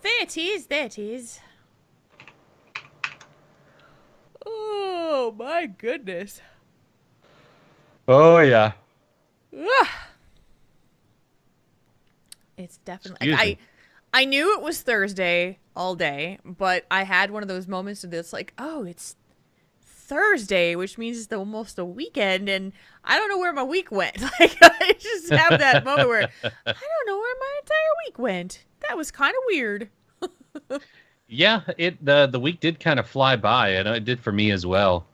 There it is. There it is. Oh, my goodness. Oh yeah. Ugh. It's definitely Excuse me. I knew it was Thursday all day, but I had one of those moments of this like, oh, it's Thursday, which means it's almost a weekend, and I don't know where my week went. Like I just have that moment where I don't know where my entire week went. That was kind of weird. Yeah, the week did kind of fly by, and it did for me as well.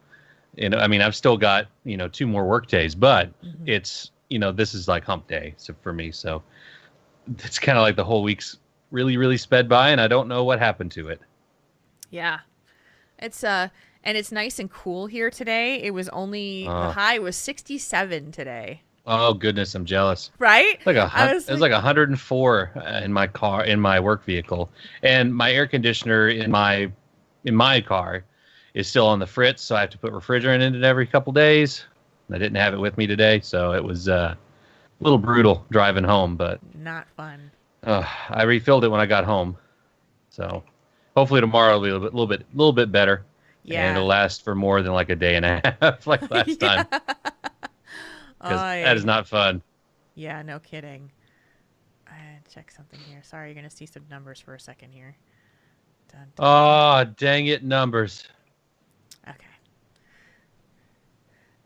I mean, I've still got 2 more work days, but Hmm. it's this is like hump day, so for me, so it's kind of like the whole week's really really sped by, and I don't know what happened to it. Yeah. It's and it's nice and cool here today. It was only the Uh, high was 67 today. oh goodness, I'm jealous. Right? It I was was like, like 104 in my car, in my work vehicle, and my air conditioner in my car is still on the fritz, so I have to put refrigerant in it every couple days. I didn't have it with me today, so it was a little brutal driving home, but not fun. I refilled it when I got home. So hopefully tomorrow will be a little bit better, and Yeah. it'll last for more than like a day and a half, like last Yeah. time, because that is I not fun. Yeah, no kidding. I check something here. Sorry, you're gonna see some numbers for a second here. Dun, dun, dun. Oh, dang it, numbers. Okay.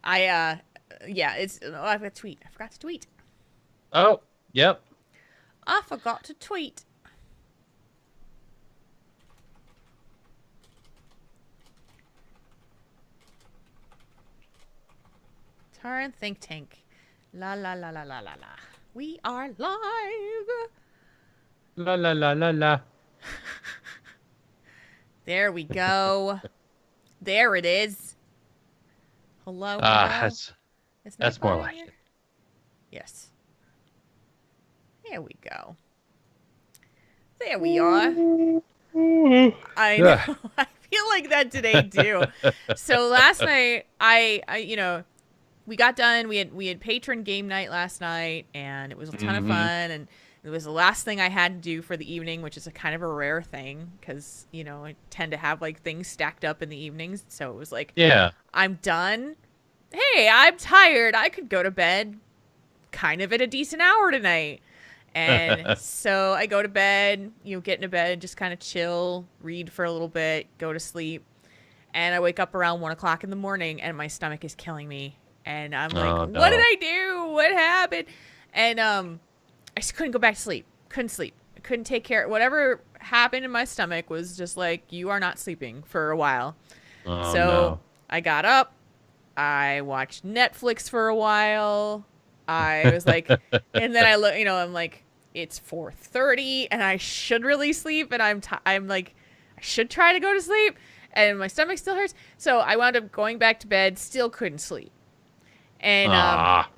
I yeah, it's oh, I've got to tweet. I forgot to tweet. Oh, yep. I forgot to tweet. Tauren Think Tank. La la la la la la la. We are live. La la la la la. There we go. There it is. Hello, Ah, hello. that's Is that's more Nightbot in like here? it. Yes. There we go. There we are. I know. Ugh. I feel like that today too. So last night, we got done. We had patron game night last night, and it was a ton of Hmm. fun. And it was the last thing I had to do for the evening, which is a kind of a rare thing because I tend to have like things stacked up in the evenings. So it was like, Yeah. I'm done. Hey, I'm tired. I could go to bed kind of at a decent hour tonight. And so I go to bed, get into bed, just kind of chill, read for a little bit, go to sleep. And I wake up around 1 o'clock in the morning and my stomach is killing me. And I'm like, Oh what did no. I do? What happened? And I just couldn't go back to sleep. Couldn't sleep. I couldn't take care. Whatever happened in my stomach was just like, you are not sleeping for a while. Oh So no. I got up. I watched Netflix for a while. I was like, and then I look, I'm like, it's 4:30, and I should really sleep, and I'm like, I should try to go to sleep, and my stomach still hurts. So I wound up going back to bed, still couldn't sleep, and Ah.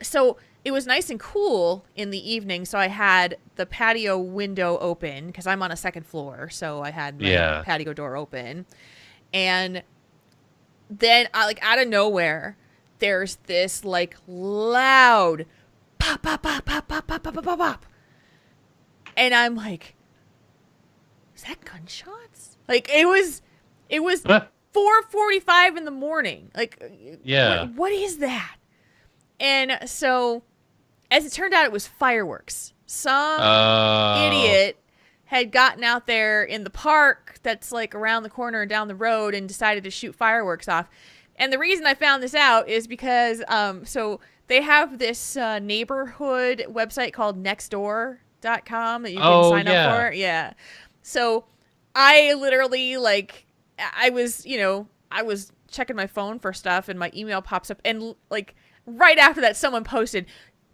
so it was nice and cool in the evening. So I had the patio window open because I'm on a second floor, so I had my Yeah. patio door open, and then like out of nowhere there's this like loud pop pop pop pop pop pop pop pop pop pop, and I'm like, is that gunshots? Like it was Huh? 4:45 in the morning. Like Yeah. what is that? And so as it turned out, it was fireworks. Some Oh. idiot had gotten out there in the park that's like around the corner and down the road and decided to shoot fireworks off. And the reason I found this out is because so they have this neighborhood website called nextdoor.com that you can Oh sign up yeah. for. Yeah. So I literally like I was checking my phone for stuff and my email pops up and like right after that someone posted,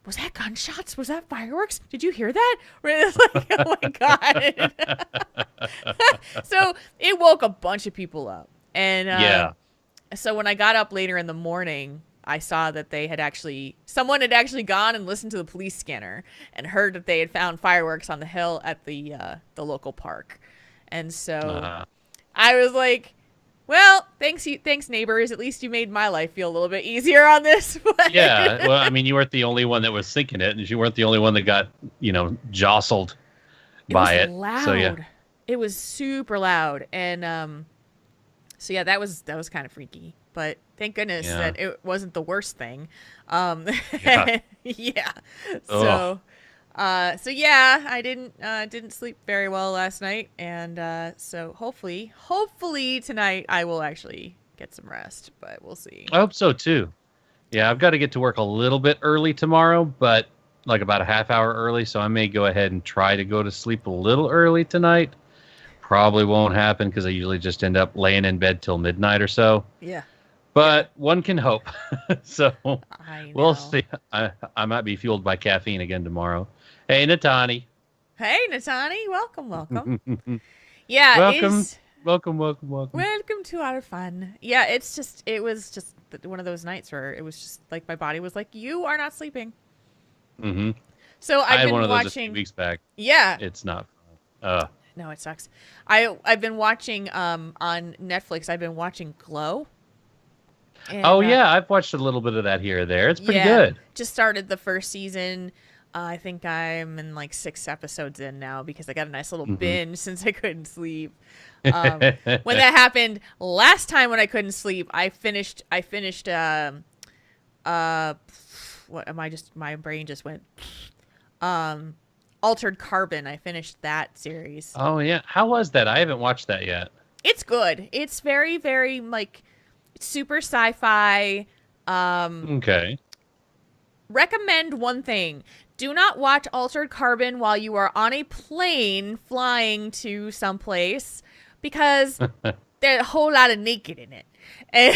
was that gunshots? Was that fireworks? Did you hear that? It's like, oh my god! So it woke a bunch of people up, and Yeah. so when I got up later in the morning, I saw that someone had actually gone and listened to the police scanner and heard that they had found fireworks on the hill at the local park, and so Uh, I was like, well, thanks neighbors. At least you made my life feel a little bit easier on this. yeah. Well, I mean, you weren't the only one that was thinking it, and you weren't the only one that got jostled It was by it. So yeah. loud. It was super loud, and so yeah, that was kind of freaky. But thank goodness Yeah. that it wasn't the worst thing. Yeah. Yeah. Oh. So yeah, I didn't sleep very well last night, and so hopefully tonight I will actually get some rest, but we'll see. I hope so too. Yeah, I've got to get to work a little bit early tomorrow, but like about a half hour early, so I may go ahead and try to go to sleep a little early tonight. Probably won't happen because I usually just end up laying in bed till midnight or so. Yeah. But one can hope. So I know. we'll see. I might be fueled by caffeine again tomorrow. Hey, Natani. Hey, Natani, welcome. Yeah, Welcome. it's Welcome. welcome to our fun. Yeah, it was just one of those nights where it was just like my body was like, you are not sleeping. Mm-hmm. So I I've had been one of those a watching. few weeks back. Yeah. It's not fun. No, it sucks. I've been watching on Netflix. I've been watching Glow. And, Oh yeah, I've watched a little bit of that here or there. It's pretty yeah, good. just started the first season. I think I'm in like 6 episodes in now because I got a nice little binge since I couldn't sleep. When that happened last time when I couldn't sleep, I finished what am I just my brain just went Altered Carbon. I finished that series. Oh yeah, how was that? I haven't watched that yet. It's good. It's very, very like super sci-fi. Okay. Recommend one thing. Do not watch Altered Carbon while you are on a plane flying to someplace because there's a whole lot of naked in it. And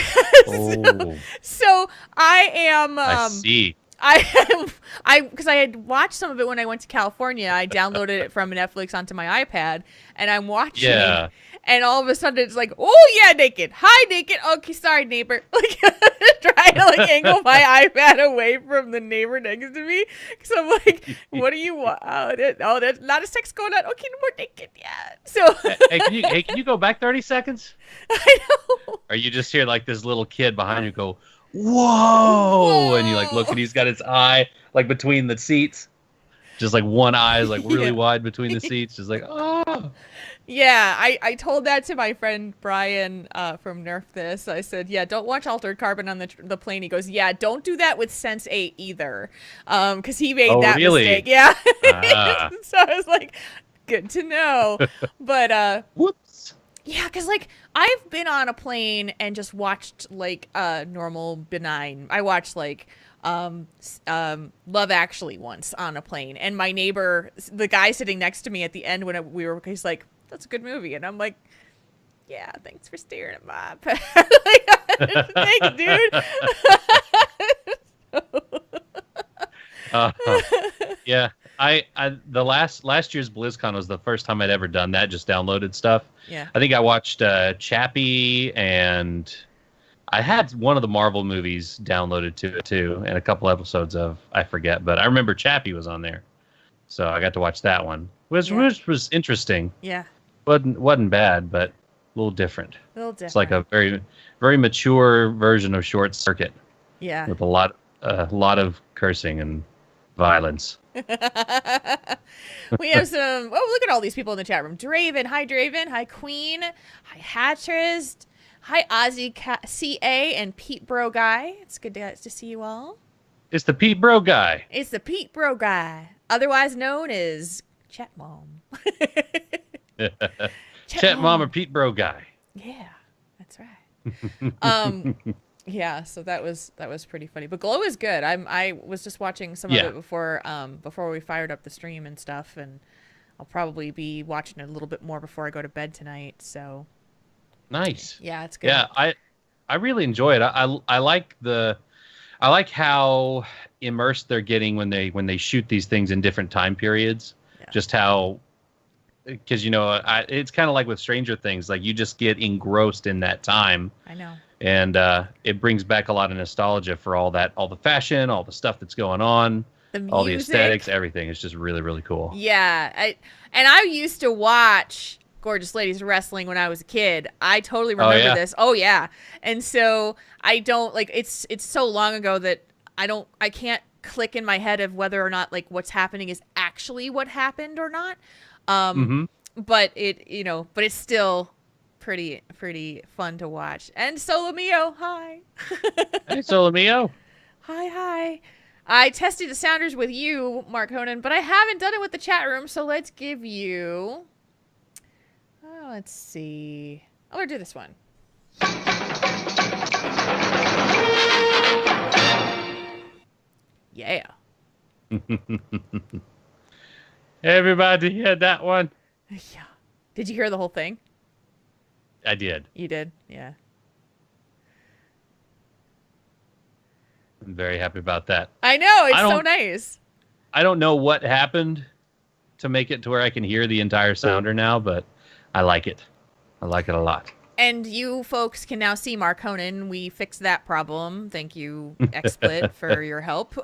so I am. I see. Because I had watched some of it when I went to California. I downloaded it from Netflix onto my iPad, and I'm watching. Yeah. And all of a sudden, it's like, oh yeah, naked. Hi, naked. Okay, sorry, neighbor. Like trying to like angle my iPad away from the neighbor next to me, because I'm like, what do you want? Oh, there's a lot of sex going on. Okay, no more naked. Yeah. So. Hey, can you go back 30 seconds? I know. Or you just hear like this little kid behind you go, whoa, and you like look and he's got his eye like between the seats, just like one eye is like really wide between the seats, just like oh. Yeah, I told that to my friend Brian from Nerf This. I said, yeah, don't watch Altered Carbon on the plane. He goes, yeah, don't do that with Sense8 either, because he made that mistake. Yeah. So I was like, good to know. But whoops. yeah, because like I've been on a plane and just watched like normal benign. I watched like Love Actually once on a plane, and my neighbor, the guy sitting next to me at the end he's like, that's a good movie, and I'm like, yeah, thanks for staring at my iPad. Like, thanks, dude. Yeah, I the last year's BlizzCon was the first time I'd ever done that. Just downloaded stuff. Yeah, I think I watched Chappie, and I had one of the Marvel movies downloaded to it too, and a couple episodes of I forget, but I remember Chappie was on there, so I got to watch that one, which was interesting. Yeah, wasn't bad, but a little different. It's like a very very mature version of Short Circuit. Yeah, with a lot of cursing and violence. We have some. Oh, look at all these people in the chat room. Draven, hi Draven, hi Queen, hi Hatcherist, hi Ozzy CA and Pete Bro Guy. It's good to see you all. It's the Pete Bro Guy. It's the Pete Bro Guy, otherwise known as Chat Mom. Chat Mom or Pete Bro Guy. Yeah, that's right. Yeah, so that was pretty funny. But Glow is good. I was just watching some of it before we fired up the stream and stuff, and I'll probably be watching it a little bit more before I go to bed tonight. So nice. Yeah, it's good. Yeah, I really enjoy it. I like how immersed they're getting when they shoot these things in different time periods. Yeah. Just how, because it's kind of like with Stranger Things, like you just get engrossed in that time. I know. And it brings back a lot of nostalgia for all the fashion, all the stuff that's going on, all the aesthetics, everything. It's just really, really cool. Yeah, I used to watch Gorgeous Ladies Wrestling when I was a kid. I totally remember this. Oh yeah, and so I don't like it's so long ago that I can't click in my head of whether or not like what's happening is actually what happened or not. But but it's still pretty fun to watch. And Solomio, hi. Hey, Solomio. Hi. I tested the sounders with you, Mark Honan, but I haven't done it with the chat room, so let's give you... let's see. I'm going to do this one. Yeah. Everybody heard that one? Yeah. Did you hear the whole thing? I did. You did? Yeah. I'm very happy about that. I know. It's so nice. I don't know what happened to make it to where I can hear the entire sounder now, but I like it. I like it a lot. And you folks can now see Mark Honan. We fixed that problem. Thank you, XSplit, for your help.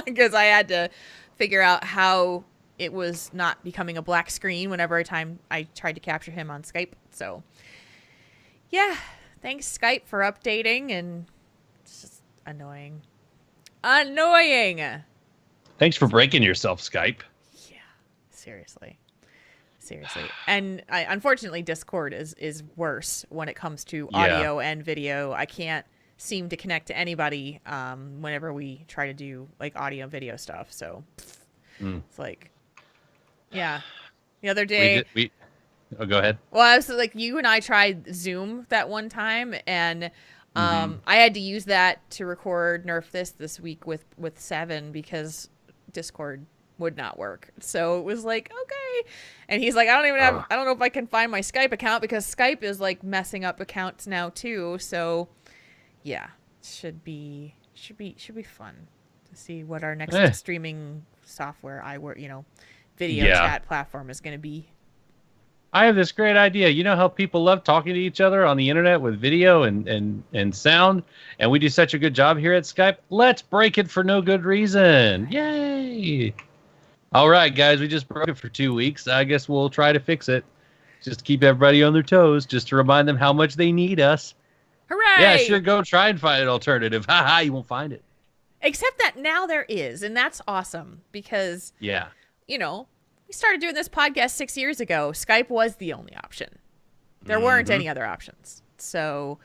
Because I had to figure out how it was not becoming a black screen whenever I tried to capture him on Skype. So, yeah. Thanks, Skype, for updating. And it's just annoying. Thanks for breaking yourself, Skype. Yeah. Seriously. And unfortunately, Discord is worse when it comes to audio and video. I can't seem to connect to anybody whenever we try to do like audio and video stuff. So it's like, yeah. The other day, oh, go ahead. Well, I was like, you and I tried Zoom that one time, and I had to use that to record Nerf this week with Seven because Discord would not work. So it was like, okay. And he's like, I don't know if I can find my Skype account because Skype is like messing up accounts now too. So yeah, should be fun to see what our next streaming software video chat platform is going to be. I have this great idea. You know how people love talking to each other on the internet with video and sound, and we do such a good job here at Skype? Let's break it for no good reason. Yay! All right, guys, we just broke it for 2 weeks. I guess we'll try to fix it. Just keep everybody on their toes, just to remind them how much they need us. Hooray! Yeah, sure, go try and find an alternative. Ha, you won't find it. Except that now there is, and that's awesome because, we started doing this podcast 6 years ago. Skype was the only option. There weren't any other options. So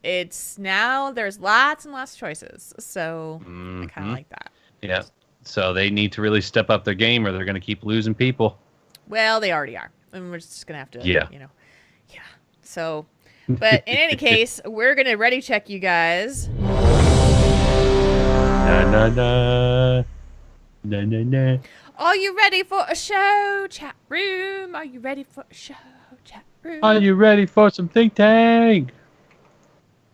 it's now there's lots and lots of choices. So I kind of like that. Yeah. So they need to really step up their game or they're going to keep losing people. Well, they already are. And we're just going to have to, Yeah. So, but in any case, we're going to ready check you guys. Na. Are you ready for a show, chat room? Are you ready for a show, chat room? Are you ready for some Think Tank?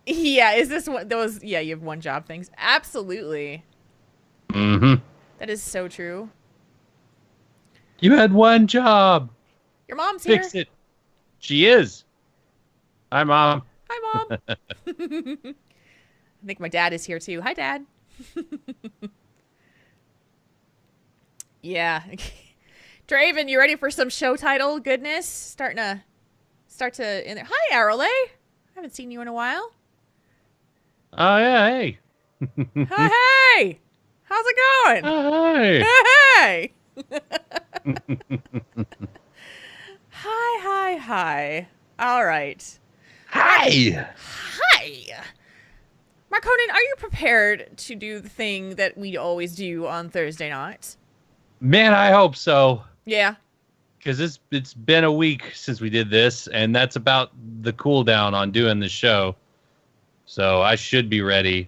Yeah, is this one those? Yeah, you have one job things. Absolutely. That is so true. You had one job. Your mom's here. Fix it. She is. Hi, Mom. Hi, Mom. I think my dad is here too. Hi, Dad. Yeah. Draven, you ready for some show title goodness? Start to in there. Hi, Arole. I haven't seen you in a while. Oh yeah, hey. Hey. How's it going? Hi. Hey. Hi. All right. Hi. Mark Honan, are you prepared to do the thing that we always do on Thursday nights? Man, I hope so. Yeah. Because it's been a week since we did this, and that's about the cool down on doing the show. So I should be ready.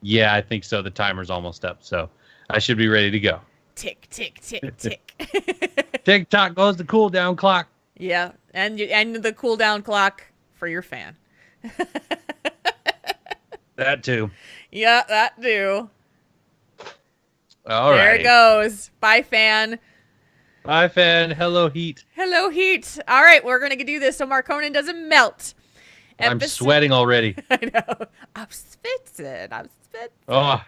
Yeah, I think so. The timer's almost up, so I should be ready to go. Tick. Tick-tock goes the cool down clock. Yeah, and the cool down clock for your fan. That too. Yeah, that too. All right. There it goes. Bye, fan. Bye, fan. Hello, heat. Hello, heat. All right, we're going to do this so Mark Honan doesn't melt. I'm sweating already. I know. I'm spitting. Oh.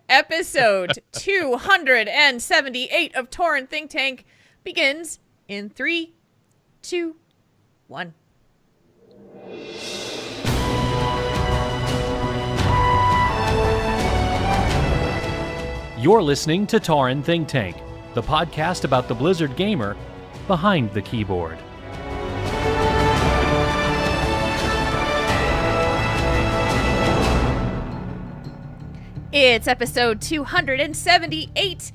Episode 278 of Tauren Think Tank begins in 3, 2, 1. You're listening to Tauren Think Tank, the podcast about the Blizzard gamer behind the keyboard. It's episode 278.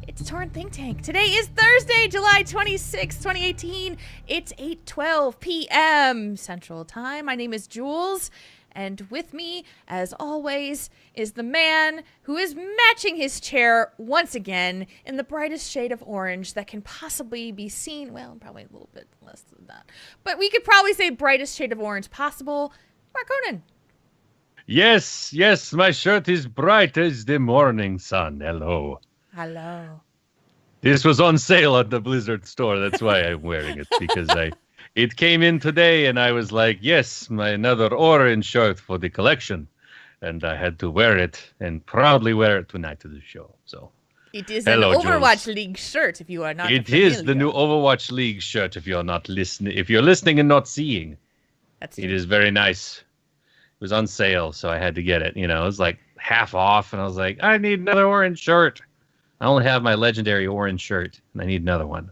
It's Tauren Think Tank. Today is Thursday, July 26, 2018. It's 8:12 p.m. Central Time. My name is Jules, and with me, as always, is the man who is matching his chair once again in the brightest shade of orange that can possibly be seen. Well, probably a little bit less than that. But we could probably say brightest shade of orange possible. Mark Onan. Yes, my shirt is bright as the morning sun. Hello. Hello. This was on sale at the Blizzard store. That's why I'm wearing it, because it came in today, and I was like, yes, my another orange shirt for the collection. And I had to wear it, and proudly wear it tonight to the show. So it is hello, an Overwatch Jules. League shirt, if you are not It familiar. is the new Overwatch League shirt, if you're not listening. If you're listening and not seeing. That's It is very nice. It was on sale, so I had to get it. You know, it was like half off, and I was like, I need another orange shirt. I only have my legendary orange shirt, and I need another one.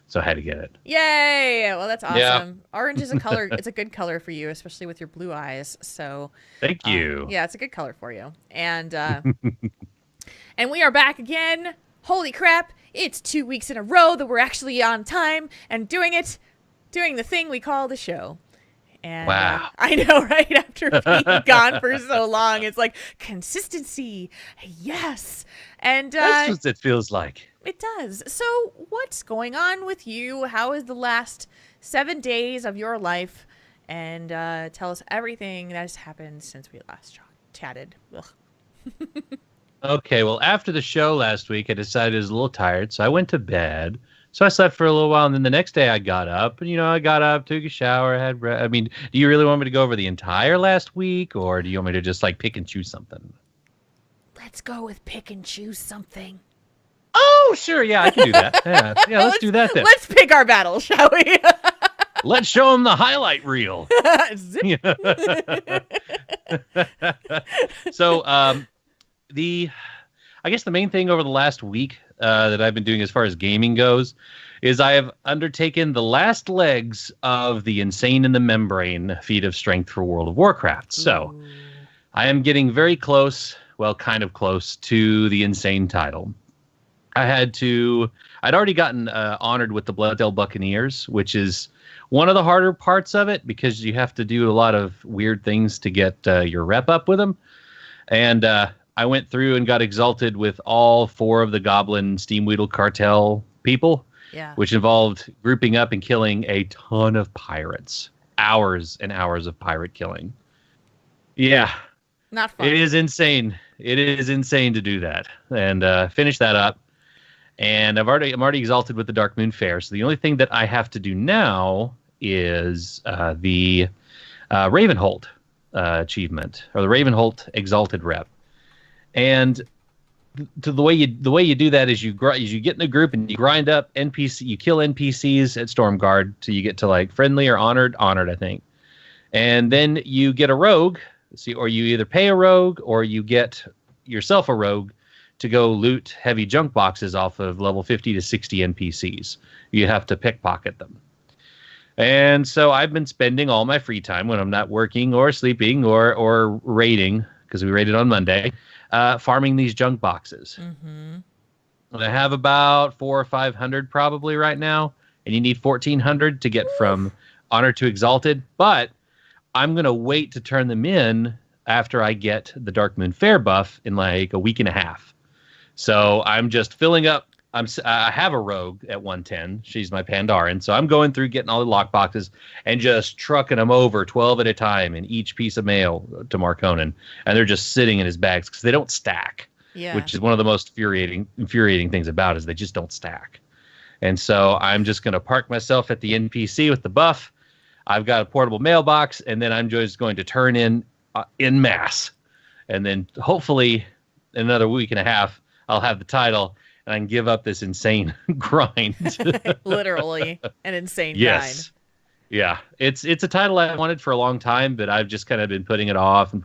So I had to get it. Yay! Well, that's awesome. Yeah. Orange is a color. It's a good color for you, especially with your blue eyes. So Thank you. yeah, it's a good color for you. And and we are back again. Holy crap! It's 2 weeks in a row that we're actually on time and doing the thing we call the show. And Wow. I know, right? After being gone for so long, it's like consistency. Yes. And That's what it feels like. it does. So what's going on with you? How is the last 7 days of your life? And tell us everything that has happened since we last chatted. Ugh. Okay, well, after the show last week, I decided I was a little tired, so I went to bed. So I slept for a little while, and then the next day I got up, and, I got up, took a shower, do you really want me to go over the entire last week, or do you want me to just, pick and choose something? Let's go with pick and choose something. Oh, sure, yeah, I can do that. Yeah, let's do that then. Let's pick our battle, shall we? Let's show them the highlight reel. Zip. So, I guess the main thing over the last week that I've been doing as far as gaming goes is I have undertaken the last legs of the Insane in the Membrane feat of strength for World of Warcraft. So I am getting very close, well, kind of close to the Insane title. I'd already gotten honored with the Bloodale Buccaneers, which is one of the harder parts of it because you have to do a lot of weird things to get your rep up with them. And I went through and got exalted with all 4 of the Goblin Steamweedle Cartel people, which involved grouping up and killing a ton of pirates. Hours and hours of pirate killing. Yeah. Not fun. It is insane. It is insane to do that. And finish that up. And I'm already exalted with the Dark Moon Fair. So the only thing that I have to do now is the Ravenholt achievement, or the Ravenholt Exalted Rep. And the way you do that is you get in a group and you grind up NPC, you kill NPCs at Stormguard till you get to friendly or honored, I think. And then you get a rogue, or you either pay a rogue or you get yourself a rogue to go loot heavy junk boxes off of level 50 to 60 NPCs. You have to pickpocket them. And so I've been spending all my free time when I'm not working or sleeping or raiding, because we raided on Monday, farming these junk boxes. Mm-hmm. And I have about 400 or 500 probably right now, and you need 1,400 to get from Honor to Exalted. But I'm going to wait to turn them in after I get the Dark Moon Fair buff in a week and a half. So I'm just filling up. I have a rogue at 110. She's my Pandaren. So I'm going through getting all the lock boxes and just trucking them over 12 at a time in each piece of mail to Markonnen. And they're just sitting in his bags because they don't stack. Yeah. Which is one of the most infuriating things about it, is they just don't stack. And so I'm just going to park myself at the NPC with the buff. I've got a portable mailbox, and then I'm just going to turn in masse. And then hopefully in another week and a half, I'll have the title, and I can give up this insane grind. Literally an insane grind. Yeah, it's a title I wanted for a long time, but I've just kind of been putting it off. And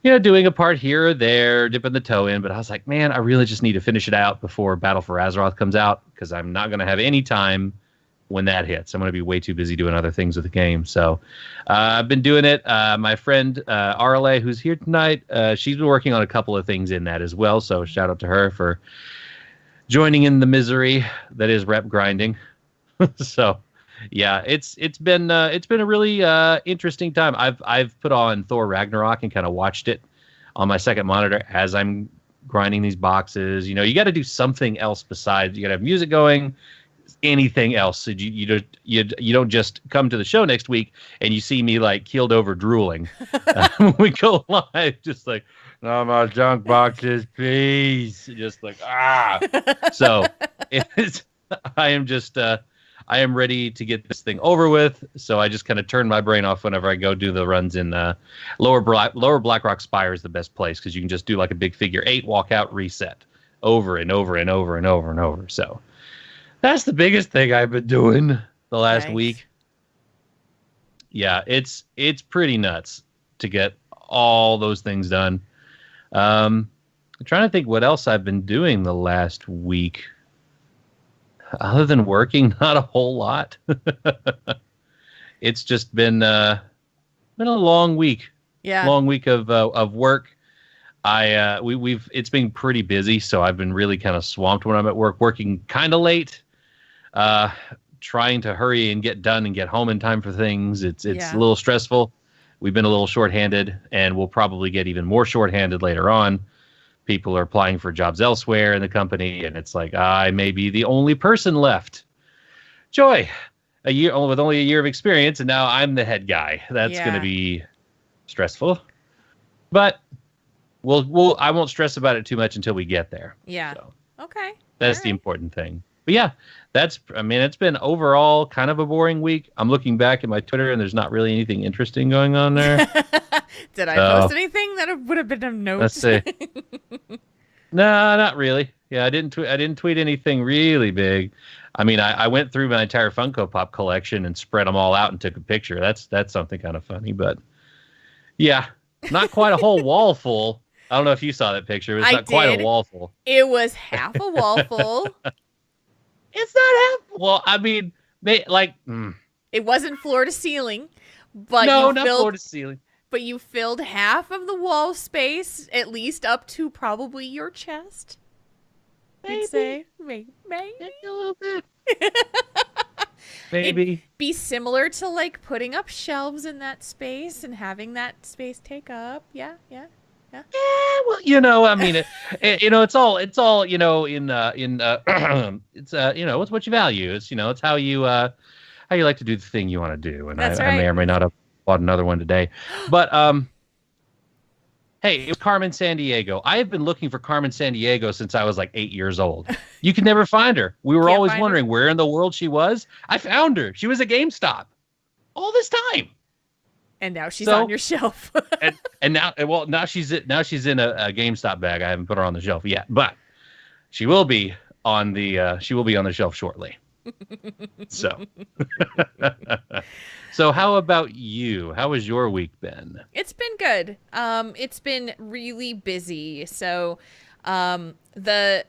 doing a part here or there, dipping the toe in. But I was like, man, I really just need to finish it out before Battle for Azeroth comes out, because I'm not going to have any time when that hits. I'm going to be way too busy doing other things with the game. So I've been doing it. My friend Arle, who's here tonight, she's been working on a couple of things in that as well. So shout out to her for joining in the misery that is rep grinding. So yeah, it's been a really interesting time. I've put on Thor Ragnarok and kind of watched it on my second monitor as I'm grinding these boxes. You got to do something else besides, you got to have music going, anything else. So you don't just come to the show next week and you see me like keeled over drooling when we go live, just like, no more junk boxes, please. Just like, So I am ready to get this thing over with. So I just kind of turn my brain off whenever I go do the runs in Lower Blackrock Spire is the best place, because you can just do like a big figure 8, walk out, reset over and over and over and over and over. So that's the biggest thing I've been doing the last week. Yeah, it's pretty nuts to get all those things done. I'm trying to think what else I've been doing the last week. Other than working, not a whole lot. It's just been a long week. Yeah. Long week of work. It's been pretty busy, so I've been really kind of swamped when I'm at work, working kind of late. Trying to hurry and get done and get home in time for things. It's a little stressful. We've been a little shorthanded, and we'll probably get even more shorthanded later on. People are applying for jobs elsewhere in the company, and it's like, I may be the only person left. Joy, with only a year of experience, and now I'm the head guy. That's going to be stressful. But I won't stress about it too much until we get there. Yeah. So Okay. that's the important thing. But yeah, it's been overall kind of a boring week. I'm looking back at my Twitter, and there's not really anything interesting going on there. Did I post anything that would have been of note? Let's see. No, not really. Yeah, I didn't tweet anything really big. I mean, I went through my entire Funko Pop collection and spread them all out and took a picture. That's something kind of funny, but yeah, not quite a whole wall full. I don't know if you saw that picture. It was not quite a wall full. It was half a wall full. It's not half. Well, I mean, it wasn't floor to ceiling, but not floor to ceiling. But you filled half of the wall space, at least up to probably your chest. Maybe. You'd say maybe a little bit. Maybe. It'd be similar to like putting up shelves in that space and having that space take up. Yeah. Yeah, well, I mean, it's all, in it's it's what you value. It's it's how you like to do the thing you want to do. And I may or may not have bought another one today, but hey, it was Carmen Sandiego. I have been looking for Carmen Sandiego since I was like 8 years old. You could never find her. We were always wondering where in the world she was. I found her. She was at GameStop all this time. And now she's on your shelf. and now she's in a GameStop bag. I haven't put her on the shelf yet, but she will be on the shelf shortly. So, so how about you? How has your week been? It's been good. It's been really busy. So, the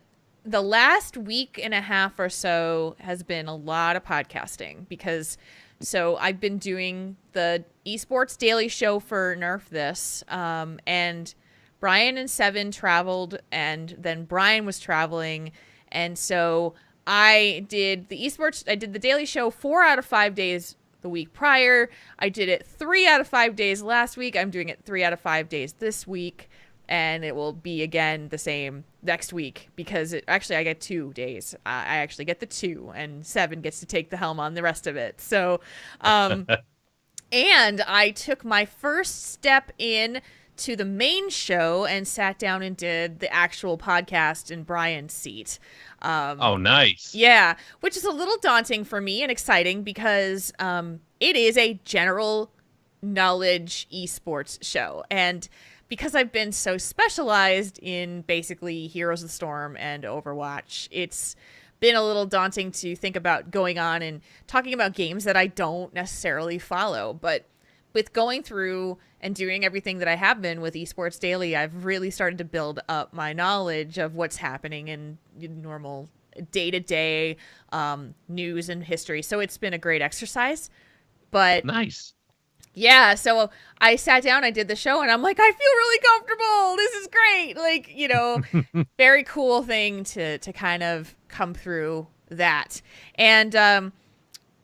last week and a half or so has been a lot of podcasting because. So I've been doing the esports daily show for Nerf This, and Brian and Seven traveled, and then Brian was traveling, and so I did the daily show 4 out of 5 days the week prior. I did it 3 out of 5 days last week. I'm doing it 3 out of 5 days this week, and it will be again the same next week because I get 2 days. I actually get the 2, and Seven gets to take the helm on the rest of it. So, and I took my first step in to the main show and sat down and did the actual podcast in Brian's seat. Oh, nice. Yeah, which is a little daunting for me and exciting because it is a general knowledge esports show. And because I've been so specialized in basically Heroes of the Storm and Overwatch, it's been a little daunting to think about going on and talking about games that I don't necessarily follow. But with going through and doing everything that I have been with Esports Daily, I've really started to build up my knowledge of what's happening in normal day-to-day news and history. So it's been a great exercise. But Nice. yeah, so I sat down, I did the show, and I'm like, I feel really comfortable. This is great. Like, you know, very cool thing to kind of come through that. And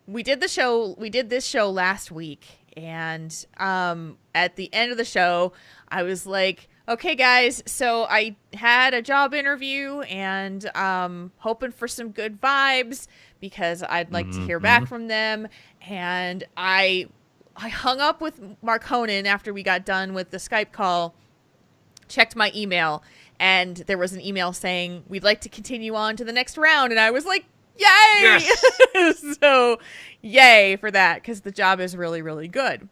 we did this show last week, and at the end of the show, I was like, okay, guys, so I had a job interview, and hoping for some good vibes because I'd like to hear back from them. And I hung up with Mark Honan after we got done with the Skype call, checked my email, and there was an email saying, we'd like to continue on to the next round. And I was like, yay! Yes! So, yay for that, because the job is really, really good.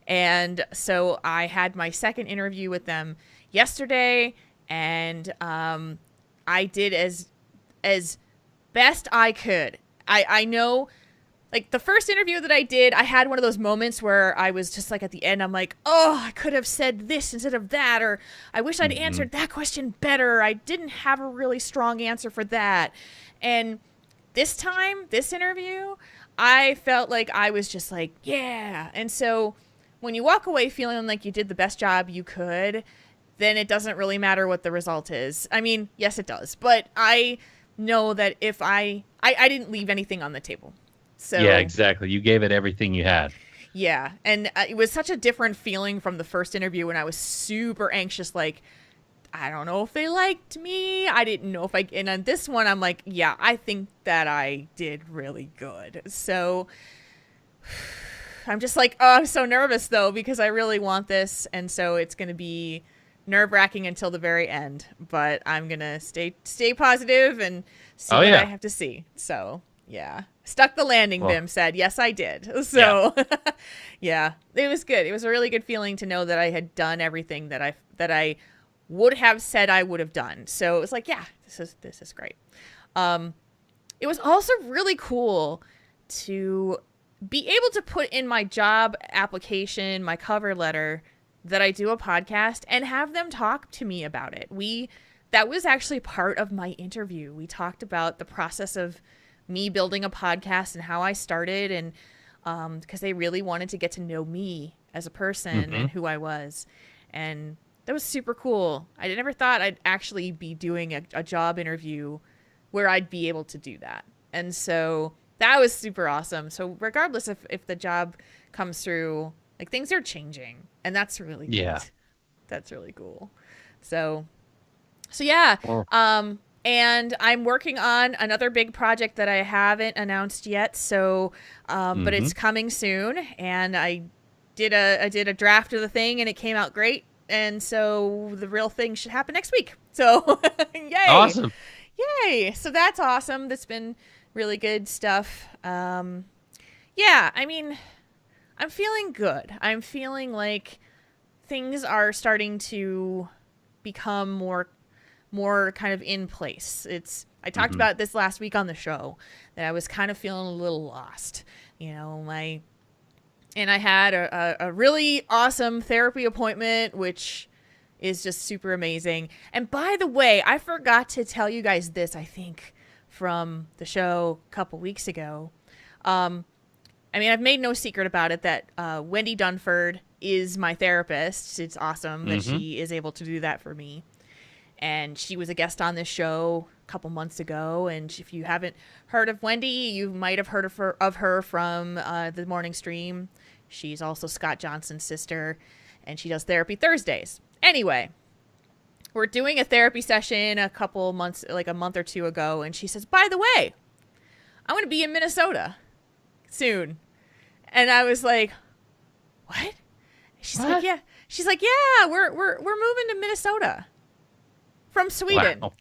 And so I had my second interview with them yesterday, and I did as best I could. I know, like, the first interview that I did, I had one of those moments where I was just like, at the end, I'm like, oh, I could have said this instead of that, or I wish I'd answered that question better. I didn't have a really strong answer for that. And this time, this interview, I felt like I was just like, yeah. And so when you walk away feeling like you did the best job you could, then it doesn't really matter what the result is. I mean, yes, it does. But I know that if I didn't leave anything on the table. So yeah, exactly. You gave it everything you had. Yeah. And it was such a different feeling from the first interview when I was super anxious, like, I don't know if they liked me. I didn't know if and on this one, I'm like, yeah, I think that I did really good. So I'm just like, oh, I'm so nervous though, because I really want this. And so it's going to be nerve-wracking until the very end, but I'm going to stay positive and see what I have to see. So yeah, stuck the landing, Bim said. Yes, I did. So yeah, it was good. It was a really good feeling to know that I had done everything that I would have said I would have done. So it was like, yeah, this is great. It was also really cool to be able to put in my job application, my cover letter, that I do a podcast and have them talk to me about it. That was actually part of my interview. We talked about the process of me building a podcast and how I started, and because they really wanted to get to know me as a person and who I was. And that was super cool. I never thought I'd actually be doing a job interview where I'd be able to do that. And so that was super awesome. So regardless if the job comes through, like, things are changing, and that's really good. Yeah. That's really cool. So yeah. Well. And I'm working on another big project that I haven't announced yet. So, but it's coming soon, and I did a draft of the thing, and it came out great. And so the real thing should happen next week. So yay. Awesome. Yay. So that's awesome. That's been really good stuff. Yeah, I mean, I'm feeling good. I'm feeling like things are starting to become more kind of in place. I talked about this last week on the show, that I was kind of feeling a little lost. You know, and I had a really awesome therapy appointment, which is just super amazing. And by the way, I forgot to tell you guys this, I think, from the show a couple weeks ago. I mean, I've made no secret about it that Wendy Dunford is my therapist. It's awesome that she is able to do that for me. And she was a guest on this show a couple months ago. And if you haven't heard of Wendy, you might have heard of her from the morning stream. She's also Scott Johnson's sister, and she does therapy Thursdays. Anyway, we're doing a therapy session a couple months, like a month or two ago, and she says, by the way, I'm going to be in Minnesota soon. And I was like, what? She's like, yeah. She's like, yeah, we're moving to Minnesota from Sweden. Wow.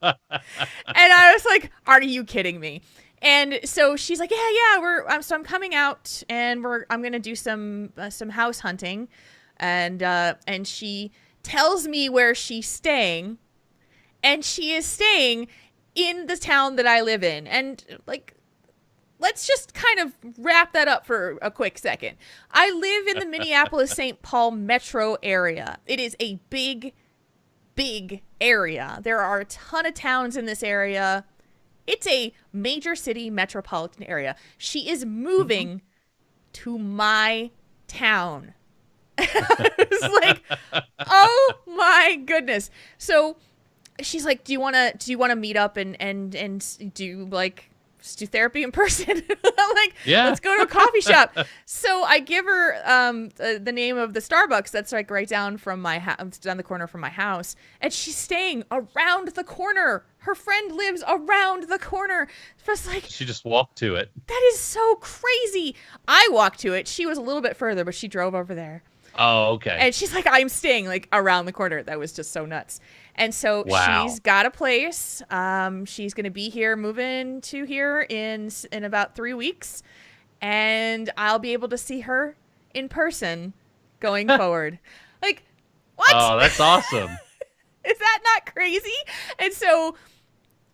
And I was like, are you kidding me? And so she's like, yeah, so I'm coming out, and I'm going to do some house hunting. And she tells me where she's staying, and she is staying in the town that I live in. And like, let's just kind of wrap that up for a quick second. I live in the Minneapolis-St. Paul metro area. It is a big, big area. There are a ton of towns in this area. It's a major city metropolitan area. She is moving to my town. I was like, oh my goodness. So she's like, do you want to meet up and do like do therapy in person? I'm like, yeah, let's go to a coffee shop. So I give her the name of the Starbucks that's like right down from my house, down the corner from my house, and she's staying around the corner. Her friend lives around the corner. Just like, she just walked to it. That is so crazy. I walked to it. She was a little bit further, but she drove over there. Oh, okay. And she's like, I'm staying like around the corner. That was just so nuts. And so she's got a place. She's going to be here, moving to here in about 3 weeks. And I'll be able to see her in person going forward. Like, what? Oh, that's awesome. Is that not crazy? And so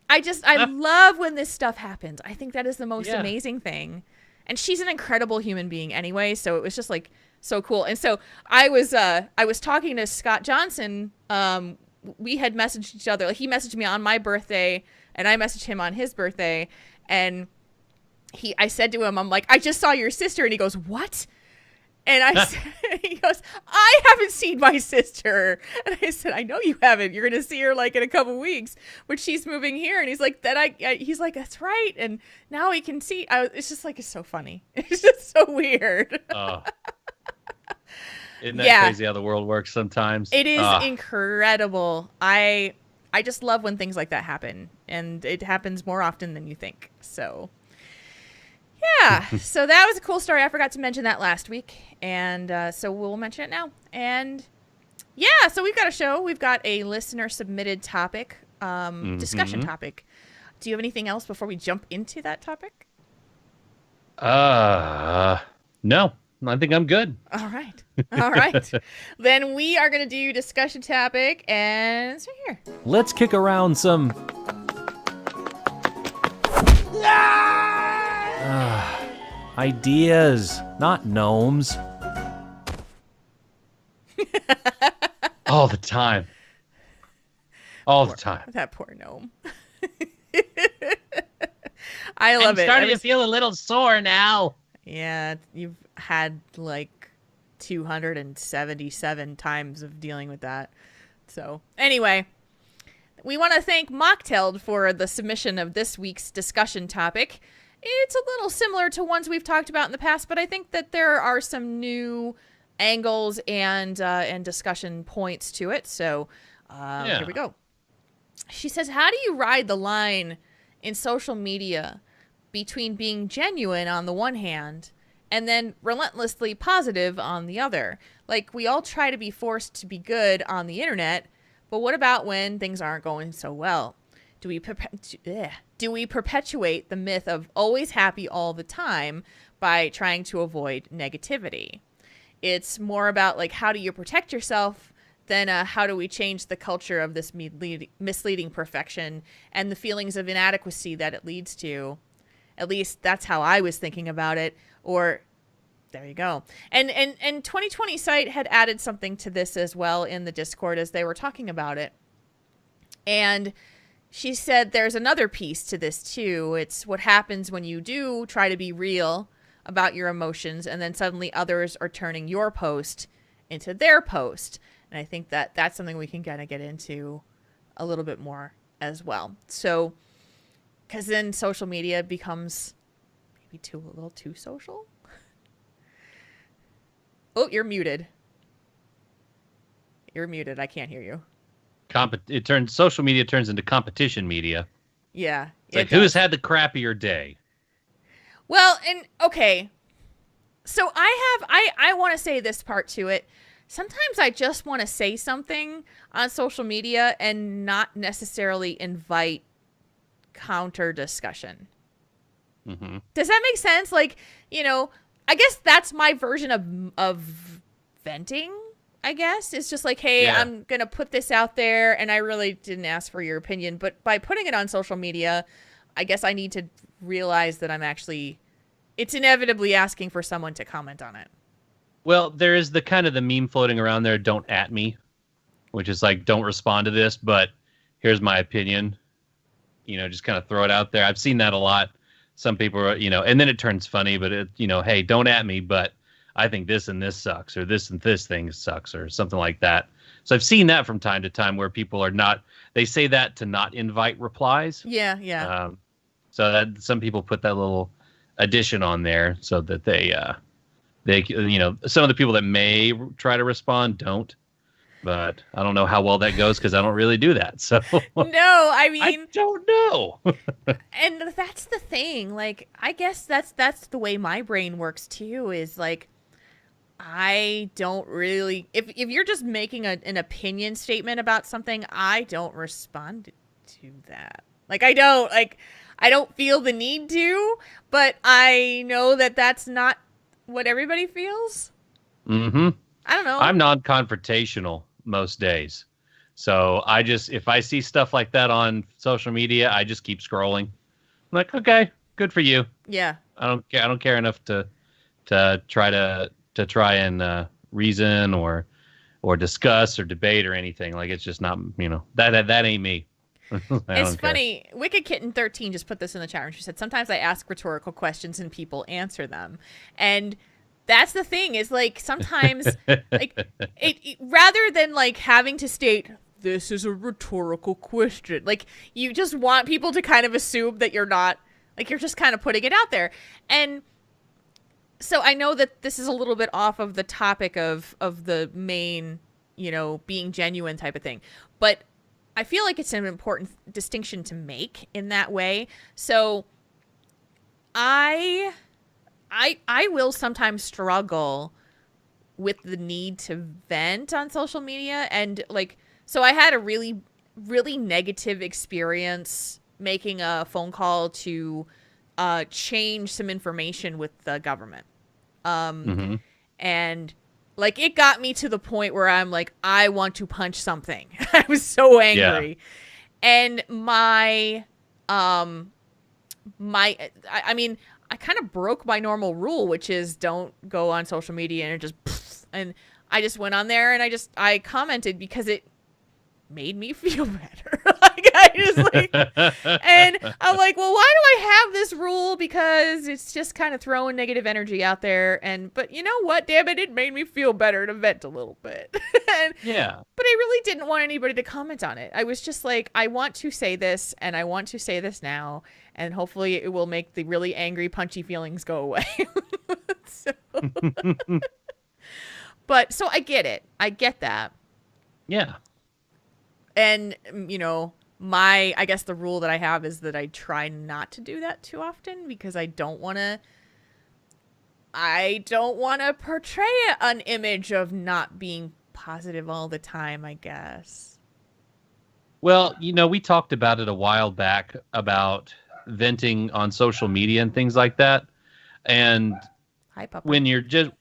I love when this stuff happens. I think that is the most amazing thing. And she's an incredible human being anyway. So it was just like so cool. And so I was talking to Scott Johnson. We had messaged each other. Like, he messaged me on my birthday and I messaged him on his birthday. And I said to him, I'm like, I just saw your sister. And he goes, what? And he goes, I haven't seen my sister. And I said, I know you haven't. You're going to see her like in a couple weeks, but she's moving here. And he's like, he's like, that's right. And now he can see. It's just like, it's so funny. It's just so weird. Oh. Isn't that crazy how the world works sometimes? It is incredible. I just love when things like that happen, and it happens more often than you think. So yeah, so that was a cool story. I forgot to mention that last week, and so we'll mention it now. And yeah, so we've got a show. We've got a listener submitted topic, discussion topic. Do you have anything else before we jump into that topic? No. I think I'm good. All right. Then we are going to do discussion topic, and it's right here. Let's kick around some ideas, not gnomes. All the time. That poor gnome. I love it. I'm starting to feel a little sore now. Yeah, you've had like 277 times of dealing with that. So anyway, we want to thank Mocktailed for the submission of this week's discussion topic. It's a little similar to ones we've talked about in the past, but I think that there are some new angles and discussion points to it. So here we go. She says, how do you ride the line in social media between being genuine on the one hand and then relentlessly positive on the other? Like, we all try to be forced to be good on the internet, but what about when things aren't going so well? Do we perpetuate the myth of always happy all the time by trying to avoid negativity? It's more about like, how do you protect yourself than how do we change the culture of this misleading perfection and the feelings of inadequacy that it leads to. At least that's how I was thinking about it. Or there you go. And 2020 Site had added something to this as well in the Discord as they were talking about it. And she said there's another piece to this too. It's what happens when you do try to be real about your emotions and then suddenly others are turning your post into their post. And I think that that's something we can kind of get into a little bit more as well. So, because then social media becomes maybe a little too social. Oh, you're muted. You're muted. I can't hear you. Social media turns into competition media. Yeah. It's like, who's had the crappier day? Well, and okay. So I want to say this part to it. Sometimes I just want to say something on social media and not necessarily invite counter discussion. Mm-hmm. Does that make sense? Like, I guess that's my version of venting, I guess. It's just like, hey, yeah, I'm going to put this out there and I really didn't ask for your opinion. But by putting it on social media, I guess I need to realize that it's inevitably asking for someone to comment on it. Well, there is the kind of the meme floating around there, don't at me, which is like, don't respond to this, but here's my opinion. Just kind of throw it out there. I've seen that a lot. Some people are, and then it turns funny, but hey, don't at me, but I think this and this sucks, or this and this thing sucks, or something like that. So I've seen that from time to time where people they say that to not invite replies. Yeah, yeah. So that some people put that little addition on there so that they some of the people that may try to respond don't. But I don't know how well that goes because I don't really do that. So no, I mean, I don't know. And that's the thing. Like, I guess that's the way my brain works too. Is like, I don't really. If you're just making an opinion statement about something, I don't respond to that. Like, I don't feel the need to. But I know that that's not what everybody feels. Mm-hmm. I don't know. I'm non-confrontational most days. So if I see stuff like that on social media, I just keep scrolling. I'm like, okay, good for you. Yeah. I don't care enough to try and reason or discuss or debate or anything. Like, it's just not, that ain't me. It's funny. Wicked Kitten 13 just put this in the chat room. She said, sometimes I ask rhetorical questions and people answer them. And that's the thing is, like, sometimes like it rather than like having to state this is a rhetorical question, like, you just want people to kind of assume that you're not, like, you're just kind of putting it out there. And so I know that this is a little bit off of the topic of the main, being genuine type of thing, but I feel like it's an important distinction to make in that way. So I will sometimes struggle with the need to vent on social media. And like, so I had a really, really negative experience making a phone call to change some information with the government. And like, it got me to the point where I'm like, I want to punch something. I was so angry. Yeah. And I mean, I kind of broke my normal rule, which is don't go on social media and and I just went on there and I commented because it made me feel better. And I'm like, well, why do I have this rule? Because it's just kind of throwing negative energy out there. But you know what? Damn it. It made me feel better to vent a little bit. Yeah. But I really didn't want anybody to comment on it. I was just like, I want to say this and I want to say this now. And hopefully it will make the really angry, punchy feelings go away. But so I get it. I get that. Yeah. And, I guess the rule that I have is that I try not to do that too often because I don't want to portray an image of not being positive all the time, I guess. Well, we talked about it a while back about venting on social media and things like that. And hi, Papa. when you just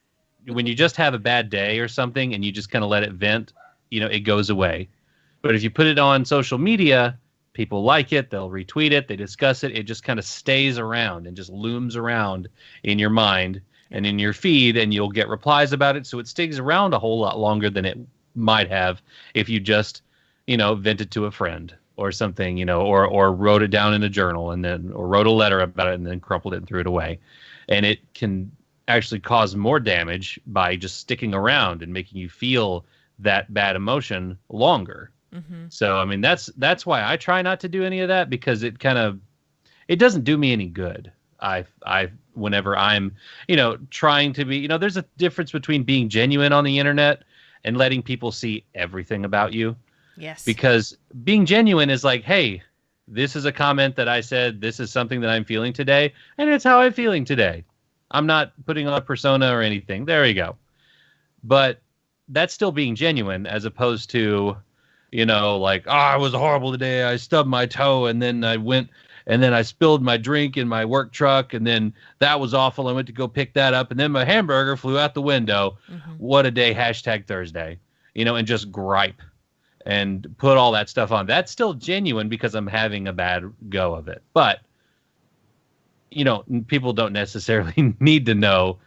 have a bad day or something and you just kind of let it vent, it goes away. But if you put it on social media, people like it, they'll retweet it, they discuss it, it just kind of stays around and just looms around in your mind and in your feed, and you'll get replies about it. So it stays around a whole lot longer than it might have if you just, vented to a friend or something, or wrote it down in a journal or wrote a letter about it and then crumpled it and threw it away. And it can actually cause more damage by just sticking around and making you feel that bad emotion longer. Mm-hmm. So, I mean, that's why I try not to do any of that, because it doesn't do me any good. Whenever I'm, trying to be, there's a difference between being genuine on the internet and letting people see everything about you. Yes. Because being genuine is like, hey, this is a comment that I said, this is something that I'm feeling today, and it's how I'm feeling today. I'm not putting on a persona or anything. There you go. But that's still being genuine, as opposed to, like, I was horrible today. I stubbed my toe, and then I went, and then I spilled my drink in my work truck, and then that was awful. I went to go pick that up, and then my hamburger flew out the window. Mm-hmm. What a day, #Thursday, and just gripe and put all that stuff on. That's still genuine because I'm having a bad go of it. But people don't necessarily need to know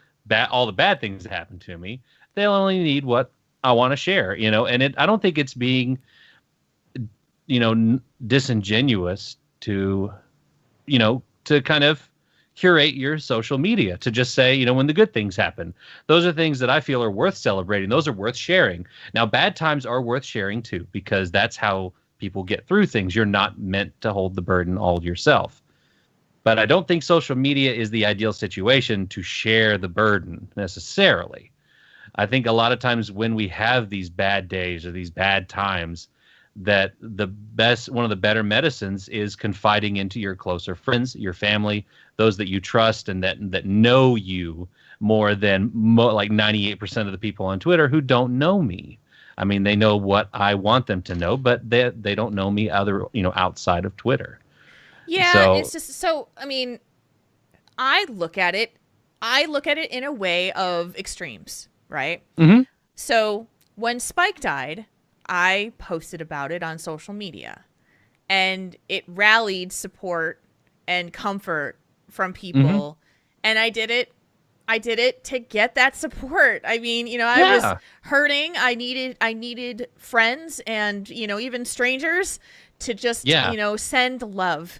all the bad things that happen to me. They'll only need what I want to share, and I don't think it's being, disingenuous to, to kind of curate your social media, to just say, when the good things happen. Those are things that I feel are worth celebrating. Those are worth sharing. Now, bad times are worth sharing too, because that's how people get through things. You're not meant to hold the burden all yourself. But I don't think social media is the ideal situation to share the burden necessarily. I think a lot of times when we have these bad days or these bad times, that one of the better medicines is confiding into your closer friends, your family, those that you trust and that know you more than like 98% of the people on Twitter who don't know me. I mean, they know what I want them to know, but they don't know me outside of Twitter. Yeah, so, it's just so. I mean, I look at it in a way of extremes, right? Mm-hmm. So when Spike died, I posted about it on social media, and it rallied support and comfort from people. Mm-hmm. And I did it to get that support. I mean, I was hurting. I needed friends and, even strangers to just, send love.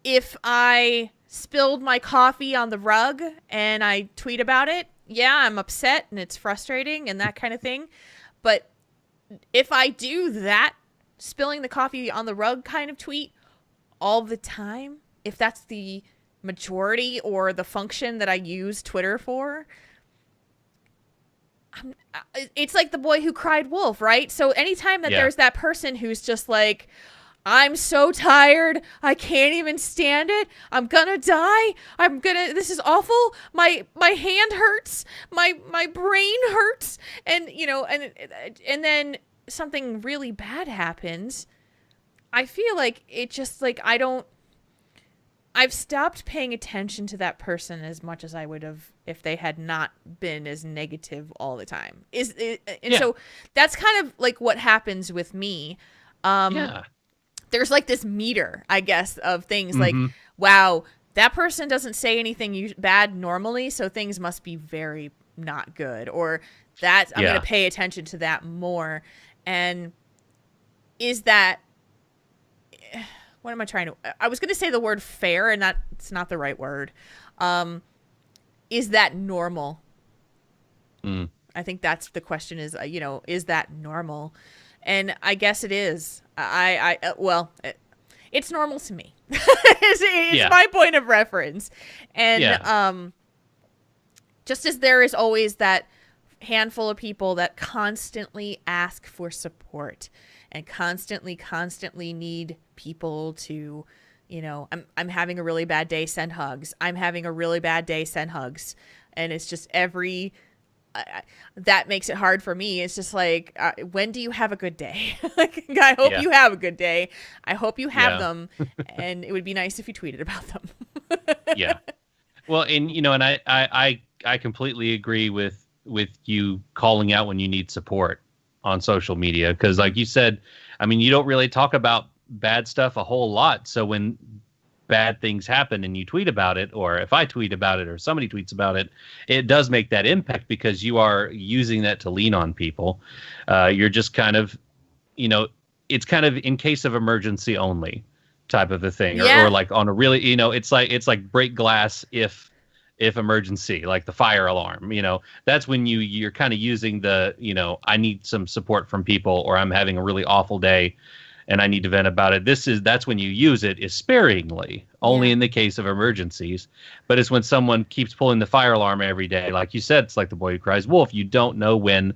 If I spilled my coffee on the rug and I tweet about it, yeah, I'm upset and it's frustrating and that kind of thing. But if I do that, spilling the coffee on the rug kind of tweet all the time, if that's the majority or the function that I use Twitter for, it's like the boy who cried wolf, right? So anytime that there's that person who's just like, I'm so tired, I can't even stand it, I'm gonna die, this is awful, my hand hurts, my brain hurts, and and then something really bad happens, I feel like it just like I've stopped paying attention to that person as much as I would have if they had not been as negative all the time. So that's kind of like what happens with me. There's like this meter, I guess, of things like, wow, that person doesn't say anything bad normally, so things must be very not good, or that I'm going to pay attention to that more. And is that, what am I trying to, I was going to say the word fair, and it's not the right word. Is that normal? I think that's the question is, is that normal? And I guess it is. It's normal to me. it's my point of reference. And just as there is always that handful of people that constantly ask for support and constantly need people to, I'm having a really bad day, send hugs. I'm having a really bad day, send hugs. And it's just that makes it hard for me. It's just like, when do you have a good day? Like, I hope you have a good day. I hope you have them. And it would be nice if you tweeted about them. Well, and, and I completely agree with you calling out when you need support on social media. Because like you said, I mean, you don't really talk about bad stuff a whole lot. So when bad things happen and you tweet about it, or if I tweet about it or somebody tweets about it, it does make that impact because you are using that to lean on people. You're just kind of, it's kind of in case of emergency only type of a thing, or like on a really, it's like break glass if emergency, like the fire alarm, that's when you're kind of using the, I need some support from people, or I'm having a really awful day and I need to vent about it. That's when you use it, is sparingly, only in the case of emergencies. But it's when someone keeps pulling the fire alarm every day. Like you said, it's like the boy who cries wolf. You don't know when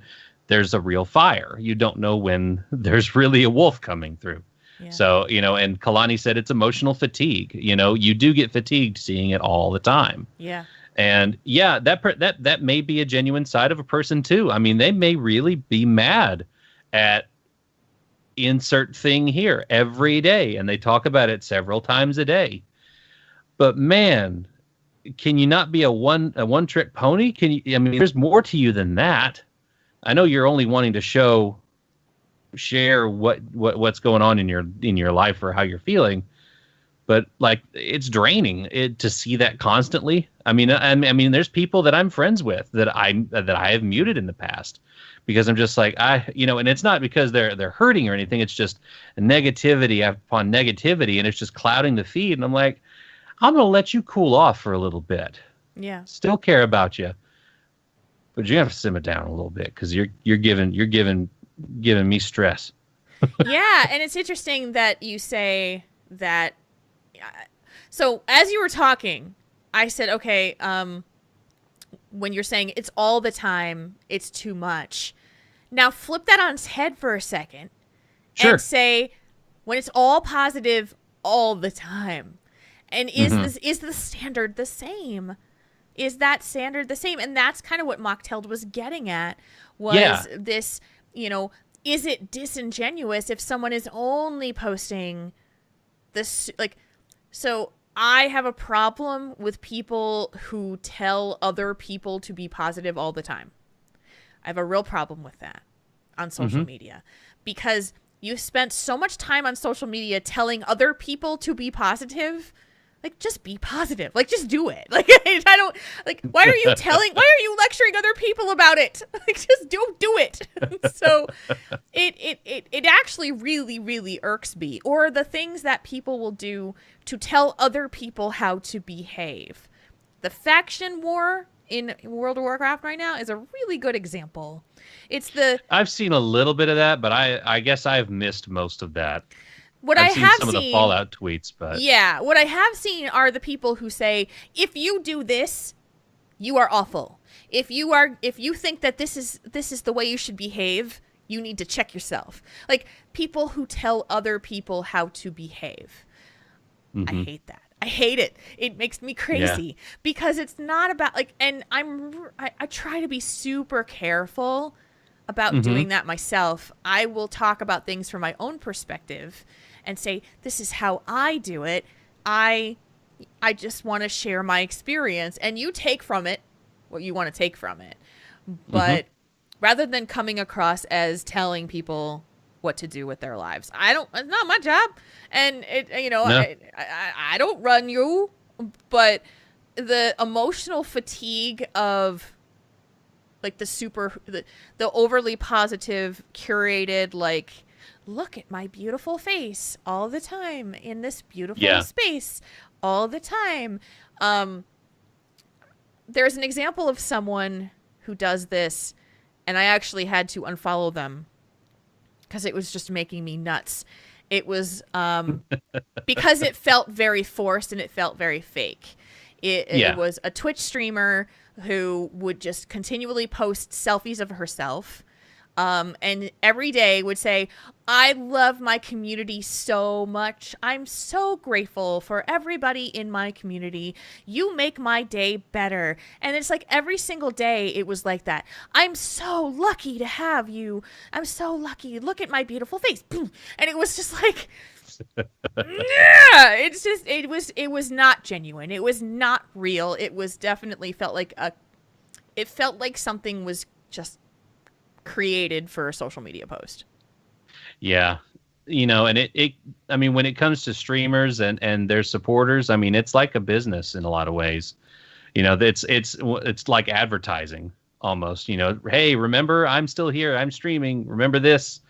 there's a real fire. You don't know when there's really a wolf coming through. Yeah. So, and Kalani said it's emotional fatigue. You do get fatigued seeing it all the time. Yeah. And that may be a genuine side of a person too. I mean, they may really be mad at insert thing here every day, and they talk about it several times a day. But man, can you not be a one trick pony? Can you? I mean, there's more to you than that. I know you're only wanting to share what's going on in your life or how you're feeling, but like it's draining to see that constantly. I mean, there's people that I'm friends with that I have muted in the past because I'm just like, and it's not because they're hurting or anything. It's just negativity upon negativity, and it's just clouding the feed. And I'm like, I'm gonna let you cool off for a little bit. Yeah. Still care about you, but you have to simmer down a little bit because you're giving me stress. Yeah, and it's interesting that you say that. So as you were talking, I said, okay, when you're saying it's all the time, it's too much. Now flip that on its head for a second Sure. and say when it's all positive all the time. And is the standard the same? Is that standard the same? And that's kind of what Mocktailed was getting at was this, is it disingenuous if someone is only posting this? Like, so I have a problem with people who tell other people to be positive all the time. I have a real problem with that on social media because you spent so much time on social media telling other people to be positive. Like, just be positive. Like, just do it. Like, I don't, like, why are you lecturing other people about it? Like, just do it. So it actually really, really irks me. Or the things that people will do to tell other people how to behave. The faction war in World of Warcraft right now is a really good example. I've seen a little bit of that, but I guess I've missed most of that. I've seen some of the Fallout tweets, but yeah, what I have seen are the people who say, if you do this, you are awful. If you think that this is the way you should behave, you need to check yourself. Like people who tell other people how to behave. I hate that. I hate it. It makes me crazy because it's not about like, and I try to be super careful about doing that myself. I will talk about things from my own perspective and say, this is how I do it. I just want to share my experience and you take from it what you want to take from it. But rather than coming across as telling people what to do with their lives, it's not my job. And I don't run you, but the emotional fatigue of like the overly positive curated, like, look at my beautiful face all the time in this beautiful space all the time. There's an example of someone who does this, and I actually had to unfollow them because it was just making me nuts. It was because it felt very forced and it felt very fake. It was a Twitch streamer who would just continually post selfies of herself. And every day would say, I love my community so much. I'm so grateful for everybody in my community. You make my day better. And it's like every single day it was like that. I'm so lucky to have you. I'm so lucky. Look at my beautiful face. And it was just like, yeah, it's just, it was not genuine. It was not real. It was definitely felt like something was just created for a social media post. Yeah. And it I mean, when it comes to streamers and their supporters, I mean, it's like a business in a lot of ways. It's like advertising almost, hey, remember, I'm still here, I'm streaming, remember this,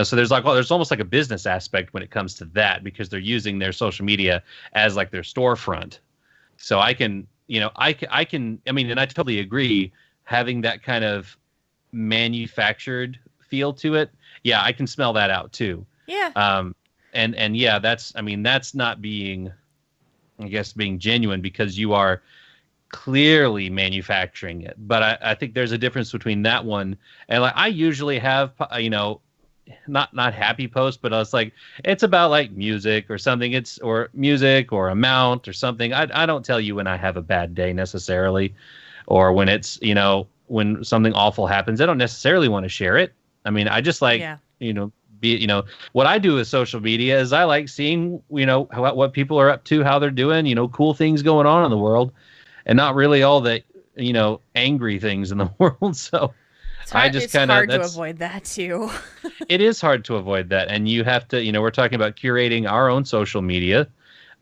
so there's almost like a business aspect when it comes to that because they're using their social media as like their storefront. So I mean, and I totally agree having that kind of manufactured feel to it. Yeah, I can smell that out too. Yeah. And yeah, that's not being, I guess, being genuine because you are clearly manufacturing it. But I think there's a difference between that one and like I usually have, not happy posts, but I was like, it's about like music or something. Or music or a mount or something. I don't tell you when I have a bad day necessarily, or when it's, when something awful happens. I don't necessarily want to share it. I mean, I just like, what I do with social media is I like seeing, what people are up to, how they're doing, cool things going on in the world, and not really all the, angry things in the world. So it's hard to avoid that too. It is hard to avoid that. And you have to, we're talking about curating our own social media.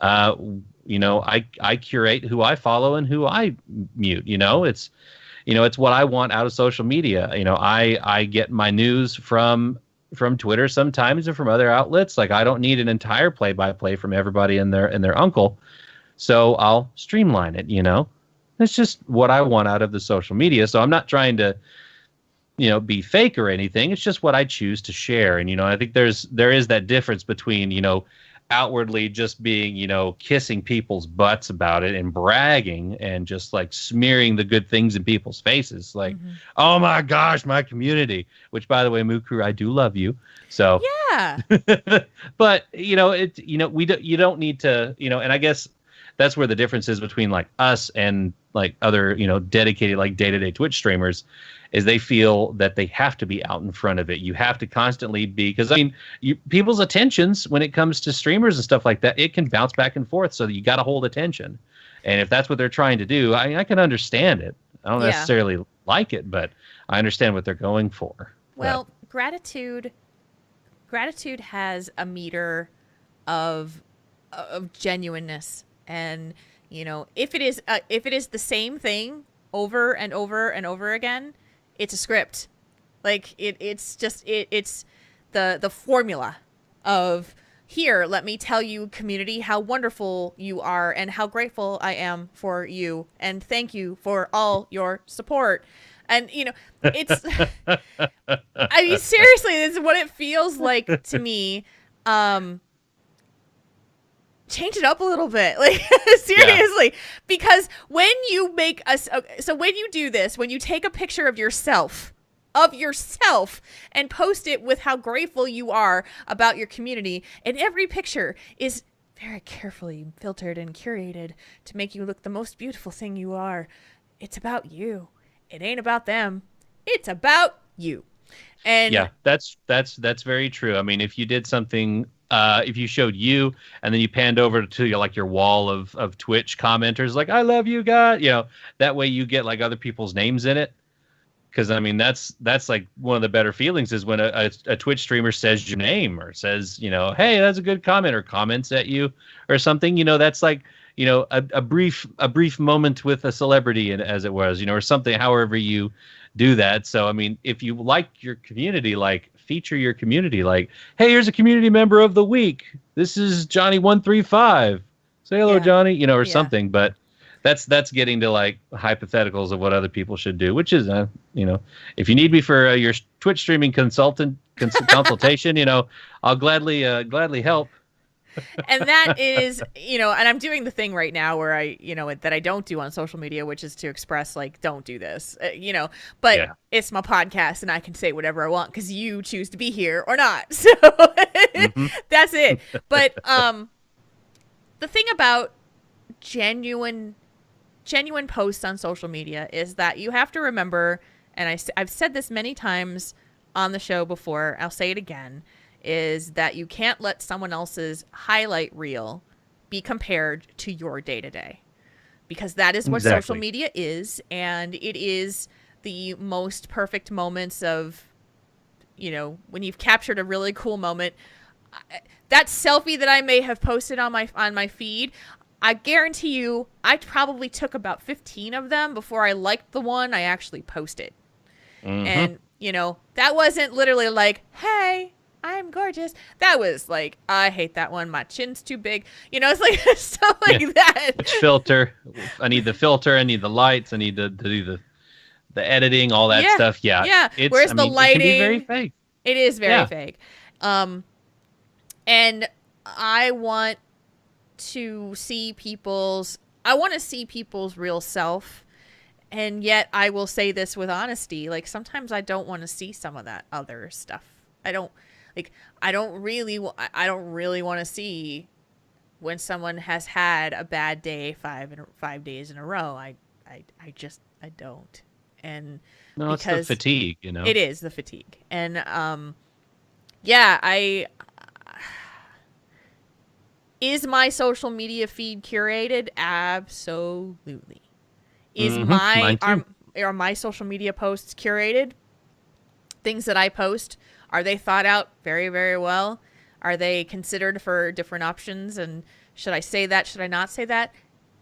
I curate who I follow and who I mute. It's what I want out of social media. I get my news from Twitter sometimes and from other outlets. Like, I don't need an entire play-by-play from everybody and their uncle. So I'll streamline it. It's just what I want out of the social media. So I'm not trying to, be fake or anything. It's just what I choose to share. And, I think there is that difference between, outwardly just being, kissing people's butts about it and bragging and just like smearing the good things in people's faces. Like, oh my gosh, my community, which, by the way, Mukuru, I do love you. So, Yeah. but, you don't need to, and I guess that's where the difference is between like us and like other, dedicated like day-to-day Twitch streamers, is they feel that they have to be out in front of it. You have to constantly be, because people's attentions when it comes to streamers and stuff like that, it can bounce back and forth. So you got to hold attention. And if that's what they're trying to do, I can understand it. I don't necessarily like it, but I understand what they're going for. Well, gratitude has a meter of genuineness. And, if it is the same thing over and over and over again, it's a script. Like it's the formula of, here, let me tell you, community, how wonderful you are and how grateful I am for you. And thank you for all your support. And, it's, I mean, seriously, this is what it feels like to me. Change it up a little bit, like, seriously, because when you make us, so when you do this, when you take a picture of yourself and post it with how grateful you are about your community, and every picture is very carefully filtered and curated to make you look the most beautiful thing you are. It's about you. It ain't about them. It's about you. And yeah, that's very true. I mean, if you did something, if you showed you and then you panned over to your wall of Twitch commenters, like, I love you, God, that way you get like other people's names in it. Because I mean, that's like one of the better feelings is when a Twitch streamer says your name or says, hey, that's a good comment, or comments at you or something. That's like, a brief moment with a celebrity, and as it was, or something. However you do that. So I mean, if you like your community, like, feature your community, like, hey, here's a community member of the week. This is Johnny135. Say hello, Johnny, or something. But that's getting to like hypotheticals of what other people should do, which is, if you need me for your Twitch streaming consultation, I'll gladly help. And that is, and I'm doing the thing right now where I, that I don't do on social media, which is to express like, don't do this, but it's my podcast and I can say whatever I want because you choose to be here or not. So that's it. But the thing about genuine posts on social media is that you have to remember, and I've said this many times on the show before, I'll say it again, is that you can't let someone else's highlight reel be compared to your day-to-day, because that is what social media is, and it is the most perfect moments of, when you've captured a really cool moment. That selfie that I may have posted on my feed, I guarantee you I probably took about 15 of them before I liked the one I actually posted. And, that wasn't literally like, hey, I'm gorgeous. That was like, I hate that one. My chin's too big. It's like stuff like that. Which filter? I need the filter. I need the lights. I need to do the editing, all that stuff. Yeah. Yeah. Where's the lighting? It can be very fake. It is very fake. And I want to see people's real self. And yet I will say this with honesty. Like, sometimes I don't want to see some of that other stuff. I don't really want to see when someone has had a bad day 5 days in a row. I don't. And no, it's the fatigue, It is the fatigue. And is my social media feed curated? Absolutely. Is are my social media posts curated? Things that I post, are they thought out very, very well? Are they considered for different options and Should I say that? Should I not say that?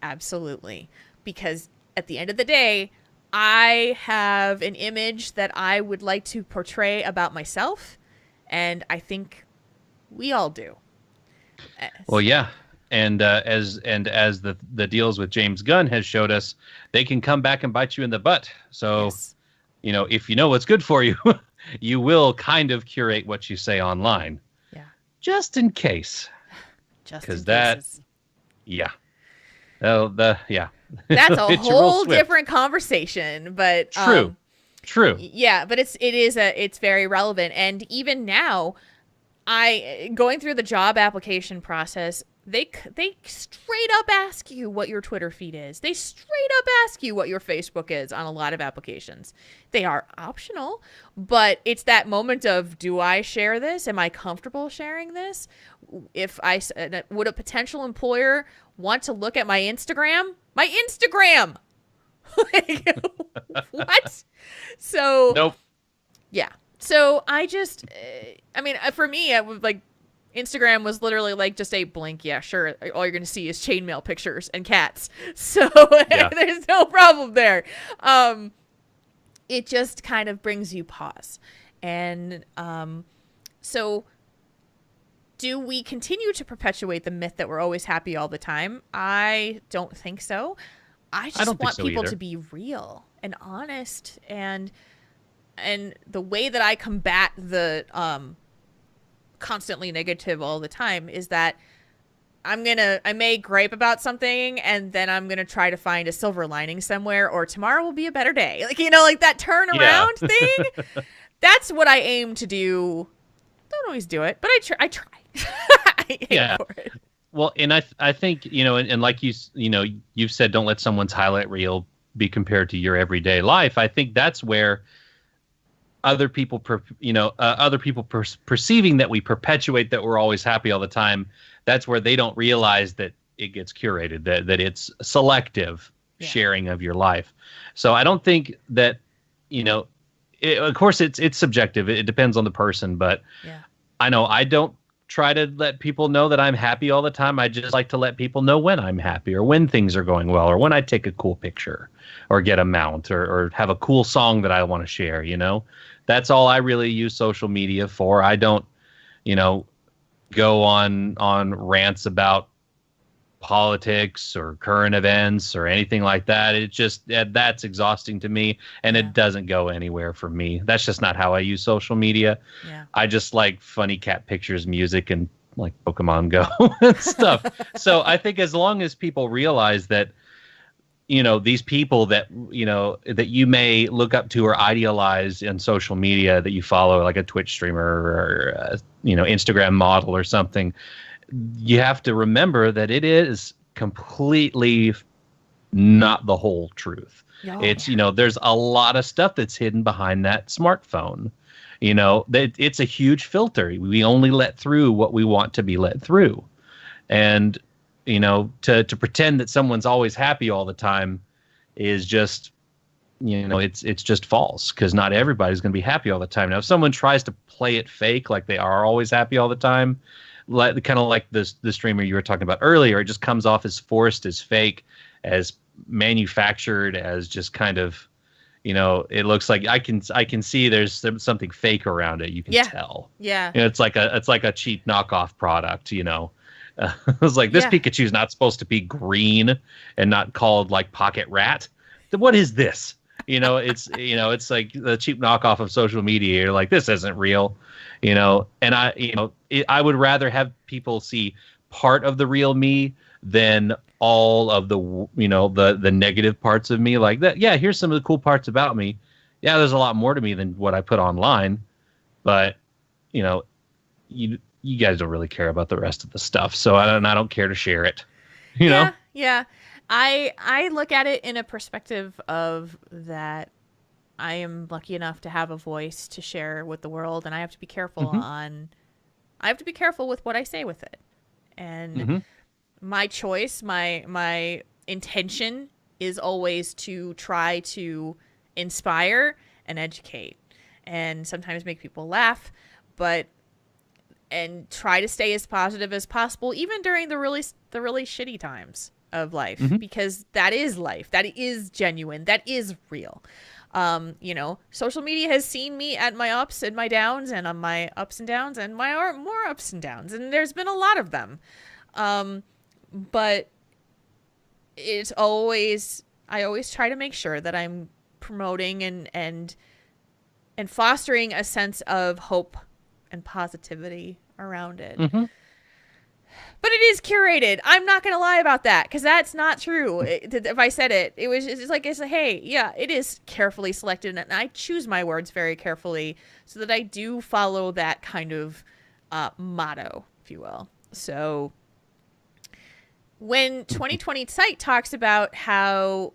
Absolutely. Because at the end of the day, I have an image that I would like to portray about myself, and I think we all do. Well, yeah. And as the deals with James Gunn has showed us, they can come back and bite you in the butt. So, Yes. if you know what's good for you, you will kind of curate what you say online. Yeah. Just in case. Just 'Cause in that- cases. Yeah. Yeah. That's a It's real whole swift. different conversation, but True. yeah, but it's very relevant. And even now, going through the job application process, they straight up ask you what your Twitter feed is. They straight up ask you what your Facebook is on a lot of applications. They are optional, but it's that moment of, do I share this? Am I comfortable sharing this? Would a potential employer want to look at my Instagram? My Instagram. Like, what? So Nope. yeah. So I just, for me, I would like, Instagram was literally like just a blank. Yeah, sure. All you're going to see is chainmail pictures and cats. So Yeah. there's no problem there. It just kind of brings you pause. And so do we continue to perpetuate the myth that we're always happy all the time? I don't think so. I just don't think want so people either. to be real and honest, and the way that I combat the constantly negative all the time is that I may gripe about something, and then I'm gonna try to find a silver lining somewhere, or tomorrow will be a better day. Like, like that turnaround thing. That's what I aim to do. Don't always do it, but I try. I aim for it. Well, and I think, and like you've said, don't let someone's highlight reel be compared to your everyday life. I think that's where other people perceiving that we perpetuate that we're always happy all the time. That's where they don't realize that it gets curated, that it's selective sharing of your life. So I don't think that, of course it's subjective. It depends on the person, but I know I don't try to let people know that I'm happy all the time. I just like to let people know when I'm happy, or when things are going well, or when I take a cool picture or get a mount, or have a cool song that I want to share, That's all I really use social media for. I don't, go on rants about politics or current events or anything like that. It just, that's exhausting to me, and it doesn't go anywhere for me. That's just not how I use social media. Yeah. I just like funny cat pictures, music, and like Pokemon Go and stuff. So I think as long as people realize that, these people that, that you may look up to or idealize in social media, that you follow, like a Twitch streamer or a, Instagram model or something, you have to remember that it is completely not the whole truth. There's a lot of stuff that's hidden behind that smartphone. It's a huge filter. We only let through what we want to be let through. And, to pretend that someone's always happy all the time is just, it's just false, because not everybody's going to be happy all the time. Now, if someone tries to play it fake, like they are always happy all the time, kind of like the streamer you were talking about earlier, it just comes off as forced, as fake, as manufactured, as just kind of, it looks like I can see there's something fake around it. You can tell. Yeah. It's like a cheap knockoff product. It's like, this Pikachu's not supposed to be green and not called like Pocket Rat. What is this? It's like the cheap knockoff of social media. You're like, this isn't real. And I would rather have people see part of the real me than all of the, the negative parts of me. Like that. Yeah, here's some of the cool parts about me. Yeah, there's a lot more to me than what I put online, but you guys don't really care about the rest of the stuff, so I don't care to share it. Yeah. I look at it in a perspective of that I am lucky enough to have a voice to share with the world, and I have to be careful with what I say with it. And my choice, my intention is always to try to inspire and educate, and sometimes make people laugh, but and try to stay as positive as possible, even during the really shitty times of life, because that is life. That is genuine. That is real. You know, social media has seen me at my ups and my downs, and on my ups and downs and my more ups and downs. And there's been a lot of them. But it's always, I always try to make sure that I'm promoting and fostering a sense of hope and positivity around it. But it is curated. I'm not going to lie about that, because that's not true. If I said it, it's like, hey, yeah, it is carefully selected, and I choose my words very carefully so that I do follow that kind of motto, if you will. So when 2020 Site talks about how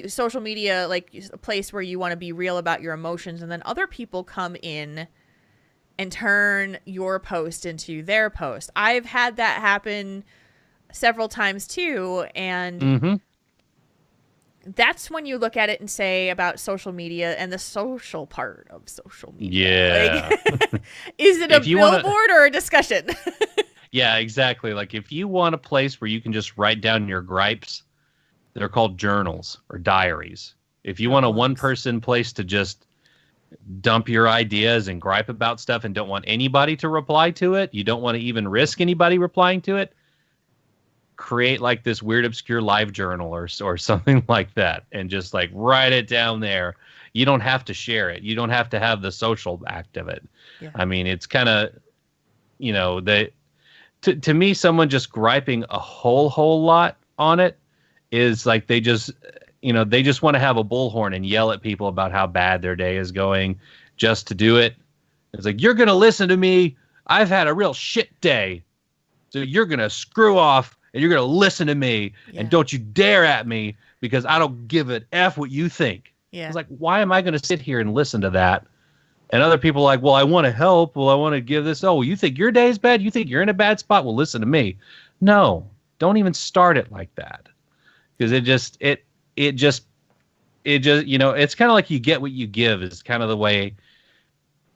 social media, like a place where you want to be real about your emotions, and then other people come in and turn your post into their post. I've had that happen several times too. And that's when you look at it and say about social media and the social part of social media. Yeah. Like, is it a billboard or a discussion? Yeah, exactly. Like, if you want a place where you can just write down your gripes, they're called journals or diaries. If you want a one-person place to just dump your ideas and gripe about stuff and don't want anybody to reply to it, you don't want to even risk anybody replying to it, create like this weird obscure live journal or something like that, and just like write it down there. You don't have to share it. You don't have to have the social act of it. Yeah. I mean, it's kind of, you know, to me, someone just griping a whole lot on it is like they just want to have a bullhorn and yell at people about how bad their day is going just to do it. It's like, you're going to listen to me. I've had a real shit day. So you're going to screw off and you're going to listen to me. Yeah. And don't you dare at me, because I don't give an F what you think. Yeah. It's like, why am I going to sit here and listen to that? And other people are like, well, I want to help. Well, I want to give this. Oh, you think your day is bad? You think you're in a bad spot? Well, listen to me. No, don't even start it like that. Because it just, you know, it's kind of like you get what you give is kind of the way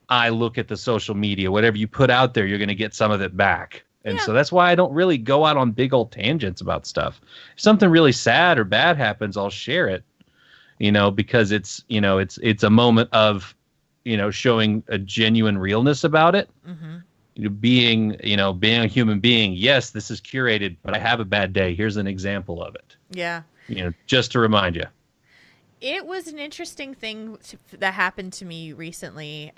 I look at the social media. Whatever you put out there, you're going to get some of it back. And so that's why I don't really go out on big old tangents about stuff. If something really sad or bad happens, I'll share it, you know, because it's, you know, it's a moment of, you know, showing a genuine realness about it. Being a human being. Yes, this is curated, but I have a bad day. Here's an example of it. Yeah. You know, just to remind you. It was an interesting thing that happened to me recently.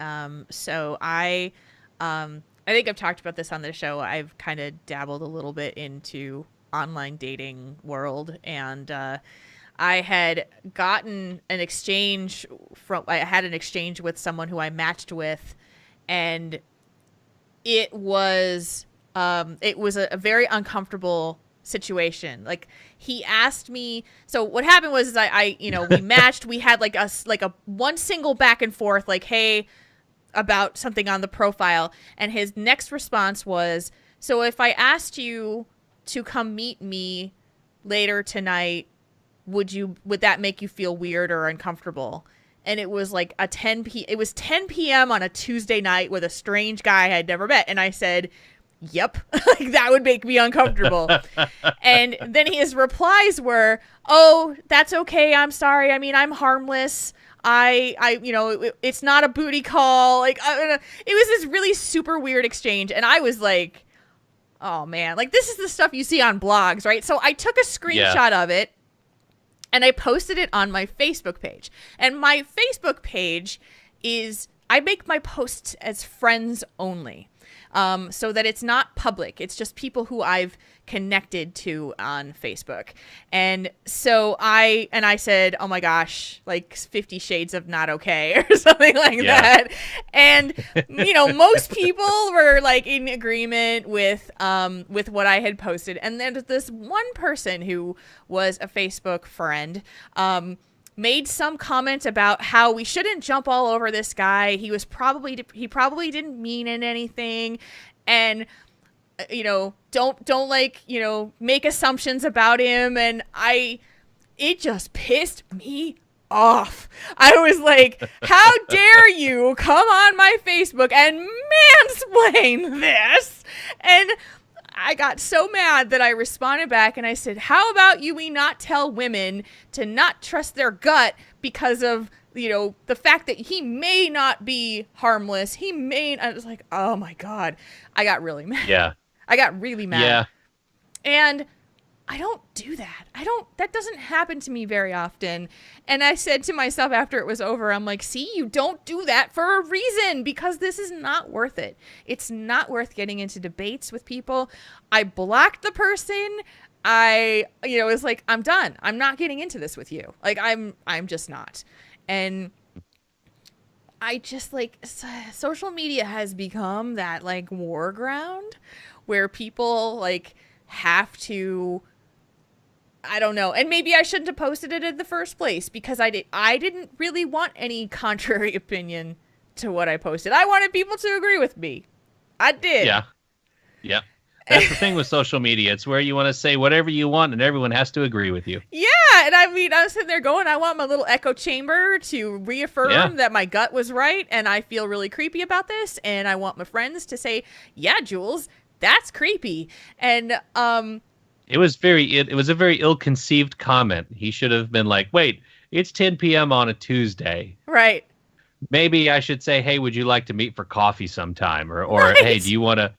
So I think I've talked about this on the show. I've kind of dabbled a little bit into online dating world, and I had gotten an exchange I had an exchange with someone who I matched with, and it was a very uncomfortable situation. Like, he asked me, so what happened was I you know, we matched, we had like a one single back and forth, like, hey, about something on the profile, and his next response was, so if I asked you to come meet me later tonight, would that make you feel weird or uncomfortable? And it was like it was 10 p.m. on a Tuesday night with a strange guy I had never met. And I said, yep, like, that would make me uncomfortable. And then his replies were, oh, that's okay. I'm sorry. I mean, I'm harmless. I you know, it's not a booty call. Like, it was this really super weird exchange. And I was like, oh man, like, this is the stuff you see on blogs, right? So I took a screenshot of it, and I posted it on my Facebook page. And my Facebook page I make my posts as friends only, so that it's not public. It's just people who I've connected to on Facebook. And so I said, oh my gosh, like 50 Shades of Not Okay or something like that. And, you know, most people were like in agreement with what I had posted. And then this one person who was a Facebook friend, made some comment about how we shouldn't jump all over this guy. He probably didn't mean anything. And, you know, don't like, you know, make assumptions about him. And it just pissed me off. I was like, how dare you come on my Facebook and mansplain this? And I got so mad that I responded back and I said, how about we not tell women to not trust their gut because of, the fact that he may not be harmless. I was like, oh my God. I got really mad. Yeah. I got really mad. Yeah. And I don't do that. That doesn't happen to me very often. And I said to myself after it was over, I'm like, see, you don't do that for a reason, because this is not worth it. It's not worth getting into debates with people. I blocked the person. I was like, I'm done. I'm not getting into this with you. Like, I'm just not. And I just social media has become that like war ground where people like have to, I don't know. And maybe I shouldn't have posted it in the first place because I didn't really want any contrary opinion to what I posted. I wanted people to agree with me. I did. Yeah. Yeah. That's the thing with social media. It's where you want to say whatever you want and everyone has to agree with you. Yeah. And I mean, I was sitting there going, I want my little echo chamber to reaffirm that my gut was right. And I feel really creepy about this. And I want my friends to say, yeah, Jules, that's creepy. And, it was a very ill-conceived comment. He should have been like, wait, it's 10 p.m. on a Tuesday. Right. Maybe I should say, hey, would you like to meet for coffee sometime? Or right. Hey, do you want to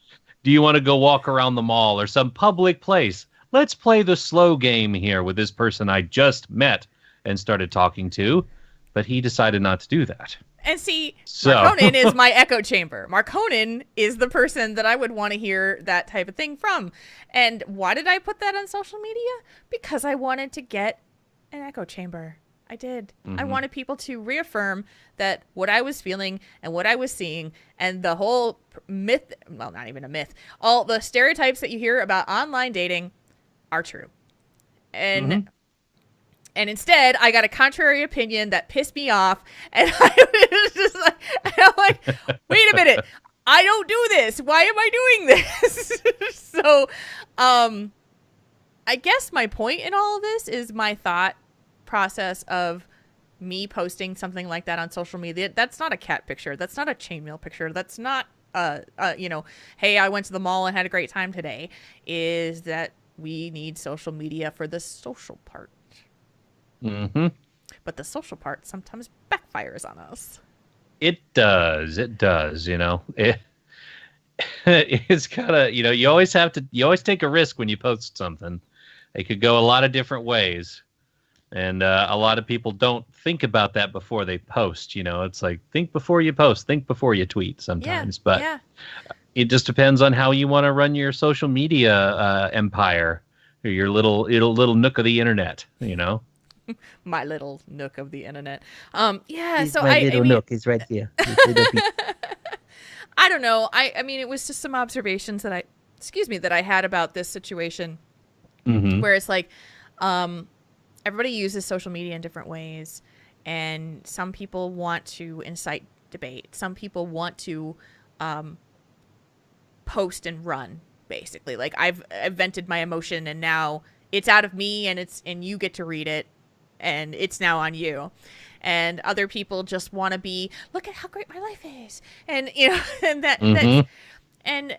go walk around the mall or some public place? Let's play the slow game here with this person I just met and started talking to. But he decided not to do that. And see, Marconin is my echo chamber. Marconin is the person that I would want to hear that type of thing from. And why did I put that on social media? Because I wanted to get an echo chamber. I did. Mm-hmm. I wanted people to reaffirm that what I was feeling and what I was seeing and the whole myth, well, not even a myth, all the stereotypes that you hear about online dating are true. And mm-hmm. And instead, I got a contrary opinion that pissed me off. And I was just like, I'm like, wait a minute. I don't do this. Why am I doing this? So, I guess my point in all of this is my thought process of me posting something like that on social media. That's not a cat picture. That's not a chainmail picture. That's not, hey, I went to the mall and had a great time today. Is that we need social media for the social part. Mm-hmm. But the social part sometimes backfires on us. It does. It's kind of, you always take a risk when you post something. It could go a lot of different ways. And a lot of people don't think about that before they post. It's like, think before you post, think before you tweet sometimes. It just depends on how you want to run your social media empire or your little nook of the internet, My little nook of the internet. My little nook is right here. I don't know. I mean, it was just some observations that I had about this situation, mm-hmm. where it's like, everybody uses social media in different ways, and some people want to incite debate. Some people want to post and run, basically. Like I've vented my emotion, and now it's out of me, and you get to read it. And it's now on you. And other people just want to be, look at how great my life is. And, and mm-hmm. and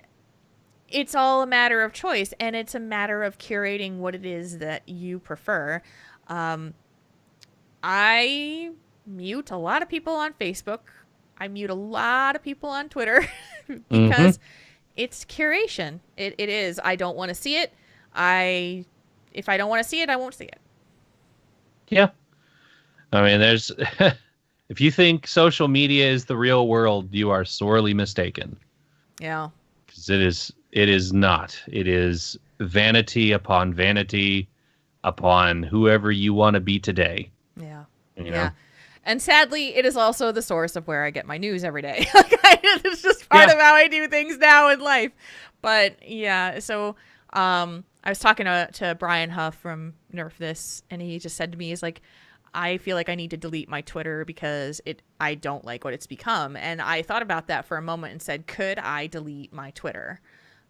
it's all a matter of choice. And it's a matter of curating what it is that you prefer. I mute a lot of people on Facebook. I mute a lot of people on Twitter because it's curation. It is. I don't want to see it. If I don't want to see it, I won't see it. Yeah. I mean, if you think social media is the real world, you are sorely mistaken. Yeah. Because it is not. It is vanity upon vanity upon whoever you want to be today. Yeah. Yeah. And sadly, it is also the source of where I get my news every day. It's just part of how I do things now in life. But yeah, so I was talking to Brian Huff from Nerf This, and he just said to me, he's like, I feel like I need to delete my Twitter because I don't like what it's become. And I thought about that for a moment and said, could I delete my Twitter?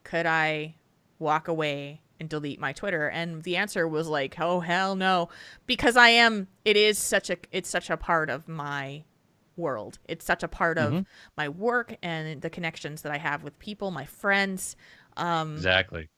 Could I walk away and delete my Twitter? And the answer was like, oh hell no, because it's such a part of my world. It's such a part of my work and the connections that I have with people, my friends. Exactly.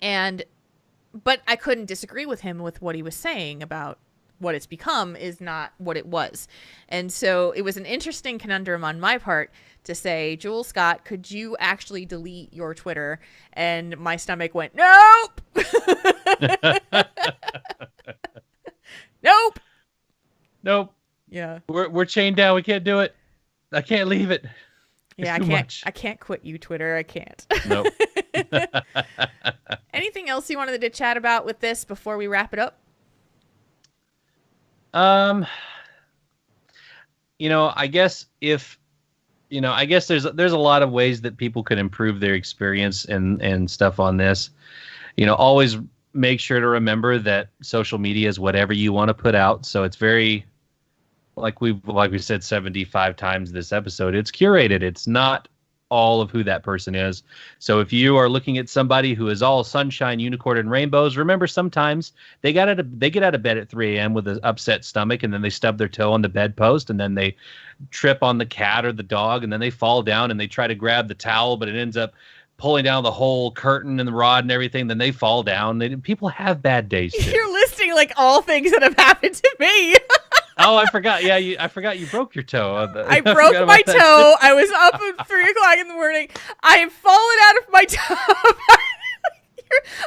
But I couldn't disagree with him with what he was saying about what it's become is not what it was. And so it was an interesting conundrum on my part to say, Jules Scott, could you actually delete your Twitter? And my stomach went, nope. Nope. Yeah. We're chained down. We can't do it. I can't leave it. Yeah, I can't quit you, Twitter. I can't. Nope. Anything else you wanted to chat about with this before we wrap it up? I guess there's a lot of ways that people could improve their experience and stuff on this. Always make sure to remember that social media is whatever you want to put out. So it's very, like we said 75 times this episode, it's curated. It's not all of who that person is. So if you are looking at somebody who is all sunshine, unicorn, and rainbows, remember sometimes they get out of bed at 3 a.m. with an upset stomach, and then they stub their toe on the bedpost, and then they trip on the cat or the dog, and then they fall down and they try to grab the towel, but it ends up pulling down the whole curtain and the rod and everything. Then they fall down. People have bad days too. You're listing like all things that have happened to me. Oh, I forgot. Yeah, I forgot you broke your toe. I broke my toe. I was up at 3 o'clock in the morning. I have fallen out of my tub.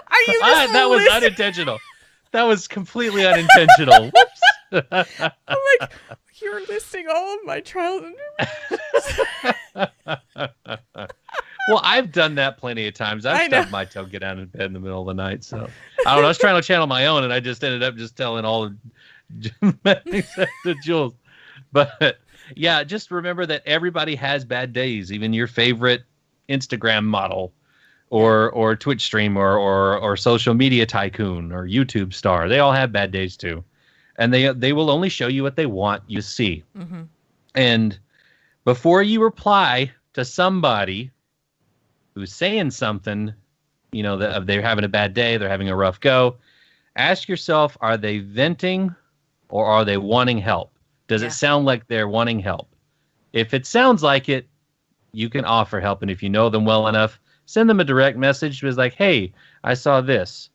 Are you just that was unintentional. That was completely unintentional. Whoops. I'm like, you're listing all of my trials and Well, I've done that plenty of times. I've stubbed my toe, get out of bed in the middle of the night. So I don't know. I was trying to channel my own, and I just ended up just telling all of except to Jules. But yeah, just remember that everybody has bad days. Even your favorite Instagram model, or Twitch streamer, or social media tycoon, or YouTube star. They all have bad days too, and they will only show you what they want you to see. Mm-hmm. And before you reply to somebody who's saying something, that they're having a bad day, they're having a rough go, ask yourself, are they venting or are they wanting help? Does it sound like they're wanting help? If it sounds like it, you can offer help. And if you know them well enough, send them a direct message. It was like, hey, I saw this.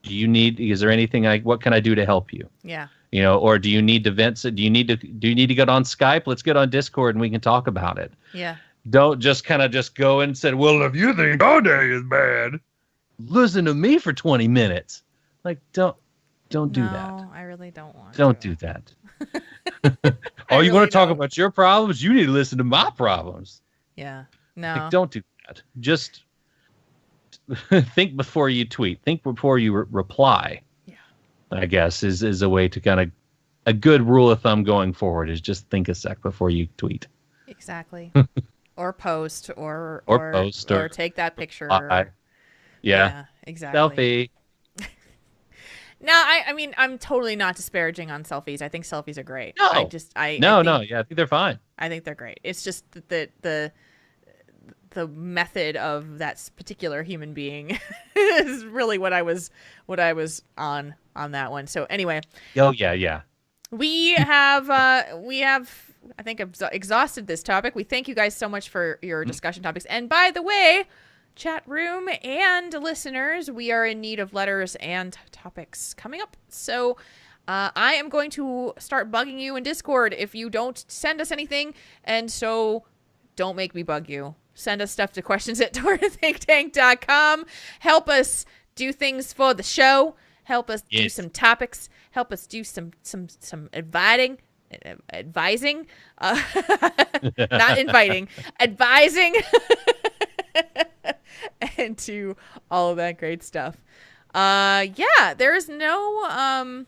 Is there anything what can I do to help you? Yeah. Or do you need to vent? Do you need to get on Skype? Let's get on Discord and we can talk about it. Yeah. Don't just go and say, well, if you think our day is bad, listen to me for 20 minutes. Like, don't do that. No, I really don't want Don't do that. You want to talk about your problems? You need to listen to my problems. Yeah. No. Like, don't do that. Just think before you tweet. Think before you reply. Yeah. I guess is a way to kind of, a good rule of thumb going forward is just think a sec before you tweet. Exactly. Or post or post or take that picture. Yeah, exactly. Selfie. No, I mean, I'm totally not disparaging on selfies. I think selfies are great. No. I think they're fine. I think they're great. It's just the method of that particular human being is really what I was on that one. So anyway. Oh yeah. We have I think exhausted this topic. We thank you guys so much for your discussion topics. And by the way, chat room and listeners, we are in need of letters and topics coming up. So I am going to start bugging you in Discord if you don't send us anything. And so don't make me bug you. Send us stuff to questions@taurenThinkTank.com. Help us do things for the show. Help us do some topics. Help us do some advising. Not inviting. Advising. And do all of that great stuff. There is no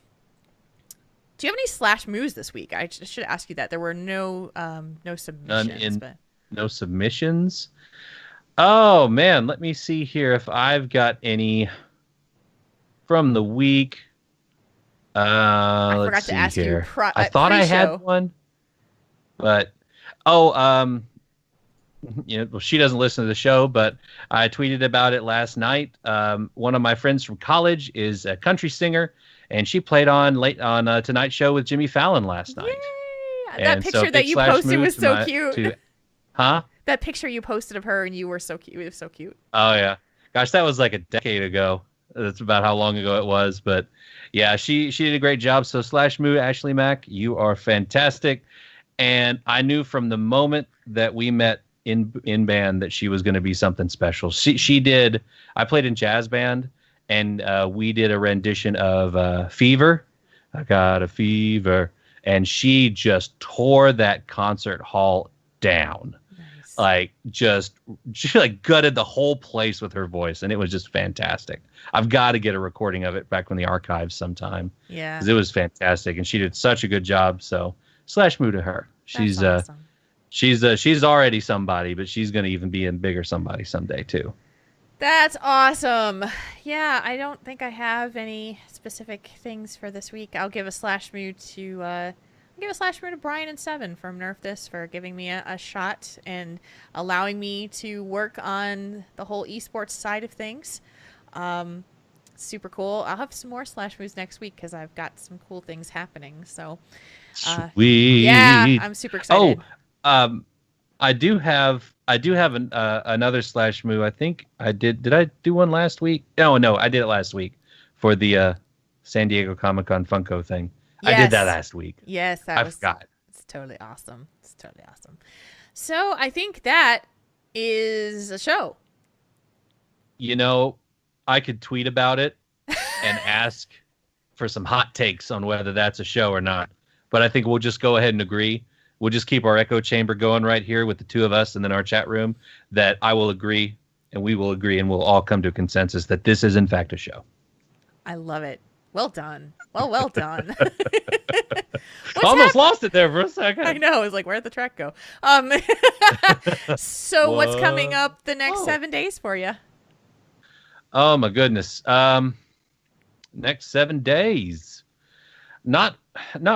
do you have any slash moves this week? I should ask you that. There were no submissions. No submissions. Oh man, let me see here if I've got any from the week. I forgot to ask you. I thought I had one, but well, she doesn't listen to the show, but I tweeted about it last night. One of my friends from college is a country singer, and she played on Tonight Show with Jimmy Fallon last night. Yay! That And so picture that big you slash posted move was to so my- cute. to- huh? That picture you posted of her and you were so cute. It was so cute. Oh yeah, gosh, that was like a decade ago. That's about how long ago it was. But yeah, she did a great job. So Slash Moo, Ashley Mack, you are fantastic. And I knew from the moment that we met in band that she was going to be something special. She did. I played in jazz band, and we did a rendition of Fever. I got a fever, and she just tore that concert hall down. Nice. Like she like gutted the whole place with her voice, and it was just fantastic. I've got to get a recording of it back from the archives sometime. Yeah. Because it was fantastic, and she did such a good job. So Slash Moo to her. She's That's awesome. she's already somebody, but she's going to even be a bigger somebody someday too. That's awesome. Yeah, I don't think I have any specific things for this week. I'll give a slash moo to Brian and Seven from Nerf This for giving me a shot and allowing me to work on the whole esports side of things. Super cool. I'll have some more slash moos next week because I've got some cool things happening. So, Sweet. yeah, I'm super excited. Oh, I do have another slash moo. I think I did. Did I do one last week? No, I did it last week for the San Diego Comic-Con Funko thing. Yes. I did that last week. Yes, I forgot. It's totally awesome. It's totally awesome. So I think that is a show. You know, I could tweet about it and ask for some hot takes on whether that's a show or not. But I think we'll just go ahead and agree. We'll just keep our echo chamber going right here with the two of us and then our chat room that I will agree and we will agree and we'll all come to a consensus that this is in fact a show. I love it. Well done. Well done. Almost lost it there for a second. I know. It's like, where'd the track go? So what's coming up the next 7 days for you? Oh my goodness. Next 7 days. Not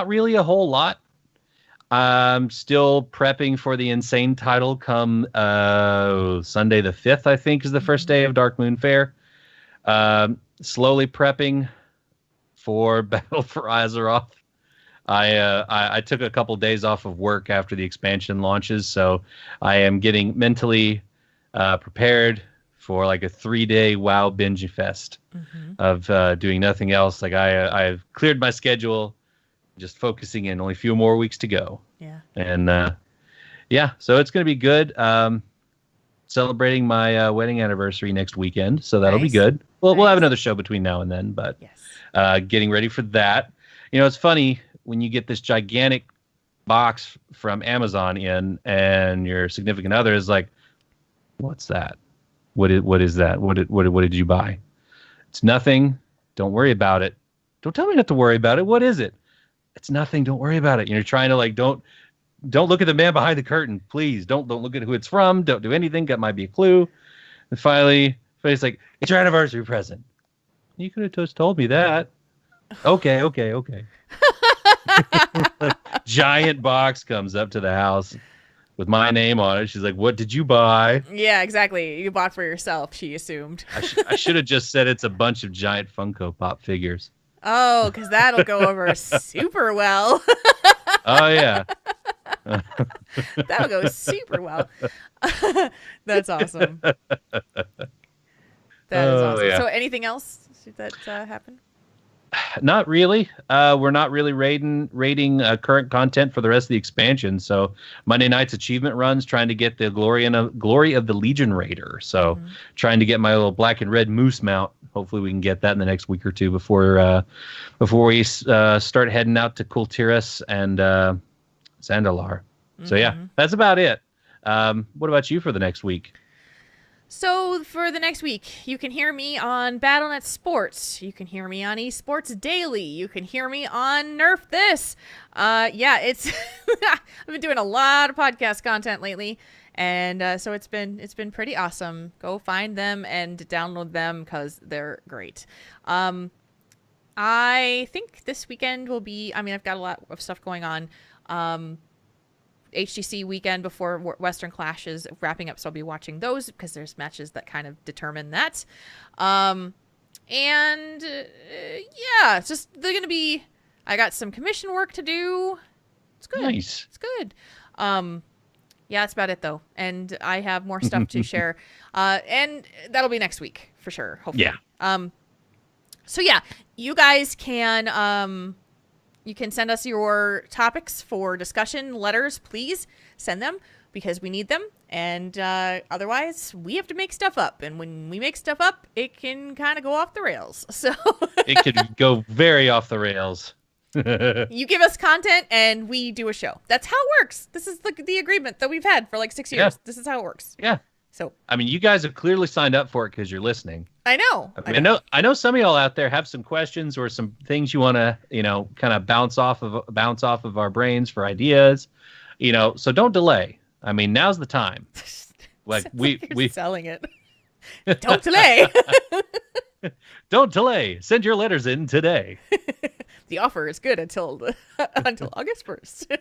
really a whole lot. I'm still prepping for the Insane title come Sunday the 5th, I think, is the first day of Dark Moon Fair. Slowly prepping for Battle for Azeroth. I took a couple days off of work after the expansion launches, so I am getting mentally prepared for like a 3-day WoW binge fest of doing nothing else. Like I've cleared my schedule, just focusing in. Only a few more weeks to go. Yeah. And so it's going to be good. Celebrating my wedding anniversary next weekend, so that'll be good. Well, we'll have another show between now and then, but getting ready for that. You know, it's funny when you get this gigantic box from Amazon in, and your significant other is like, "What's that? What is that? What did you buy?" It's nothing. Don't worry about it. Don't tell me not to worry about it. What is it? It's nothing. Don't worry about it. You're trying to like don't look at the man behind the curtain, please. Don't look at who it's from. Don't do anything. That might be a clue. And finally, it's like, it's your anniversary present. You could have just told me that. Okay. Giant box comes up to the house with my name on it. She's like, "What did you buy?" Yeah, exactly. You bought for yourself, she assumed. I should have just said it's a bunch of giant Funko Pop figures. Oh, because that'll go over super well. Oh, yeah. That'll go super well. That's awesome. That is awesome. Yeah. So anything else that happened? Not really. We're not really rating current content for the rest of the expansion. So Monday night's achievement runs, trying to get the glory of the Legion Raider. So trying to get my little black and red moose mount. Hopefully we can get that in the next week or two before we start heading out to Kultiras and Zandalar. So yeah, that's about it. What about you for the next week? So for the next week, you can hear me on BattleNet Sports. You can hear me on Esports Daily. You can hear me on Nerf This. It's I've been doing a lot of podcast content lately, and so it's been pretty awesome. Go find them and download them because they're great. I think this weekend will be. I mean, I've got a lot of stuff going on. HGC weekend before Western Clash is wrapping up, so I'll be watching those because there's matches that kind of determine that. Yeah, it's just they're gonna be. I got some commission work to do. It's good. Nice. It's good. Yeah, that's about it though, and I have more stuff to share, and that'll be next week for sure. Hopefully. Yeah. So yeah, you guys can you can send us your topics for discussion letters. Please send them because we need them, and otherwise we have to make stuff up. And when we make stuff up, it can kind of go off the rails. So it could go very off the rails. You give us content and we do a show. That's how it works. This is the agreement that we've had for like 6 years. Yeah. This is how it works. Yeah. So I mean, you guys have clearly signed up for it because you're listening. I know. I know some of y'all out there have some questions or some things you want to, kind of bounce off of our brains for ideas, so don't delay. I mean, now's the time. Like we selling it. Don't delay. Don't delay. Send your letters in today. The offer is good until August 1st.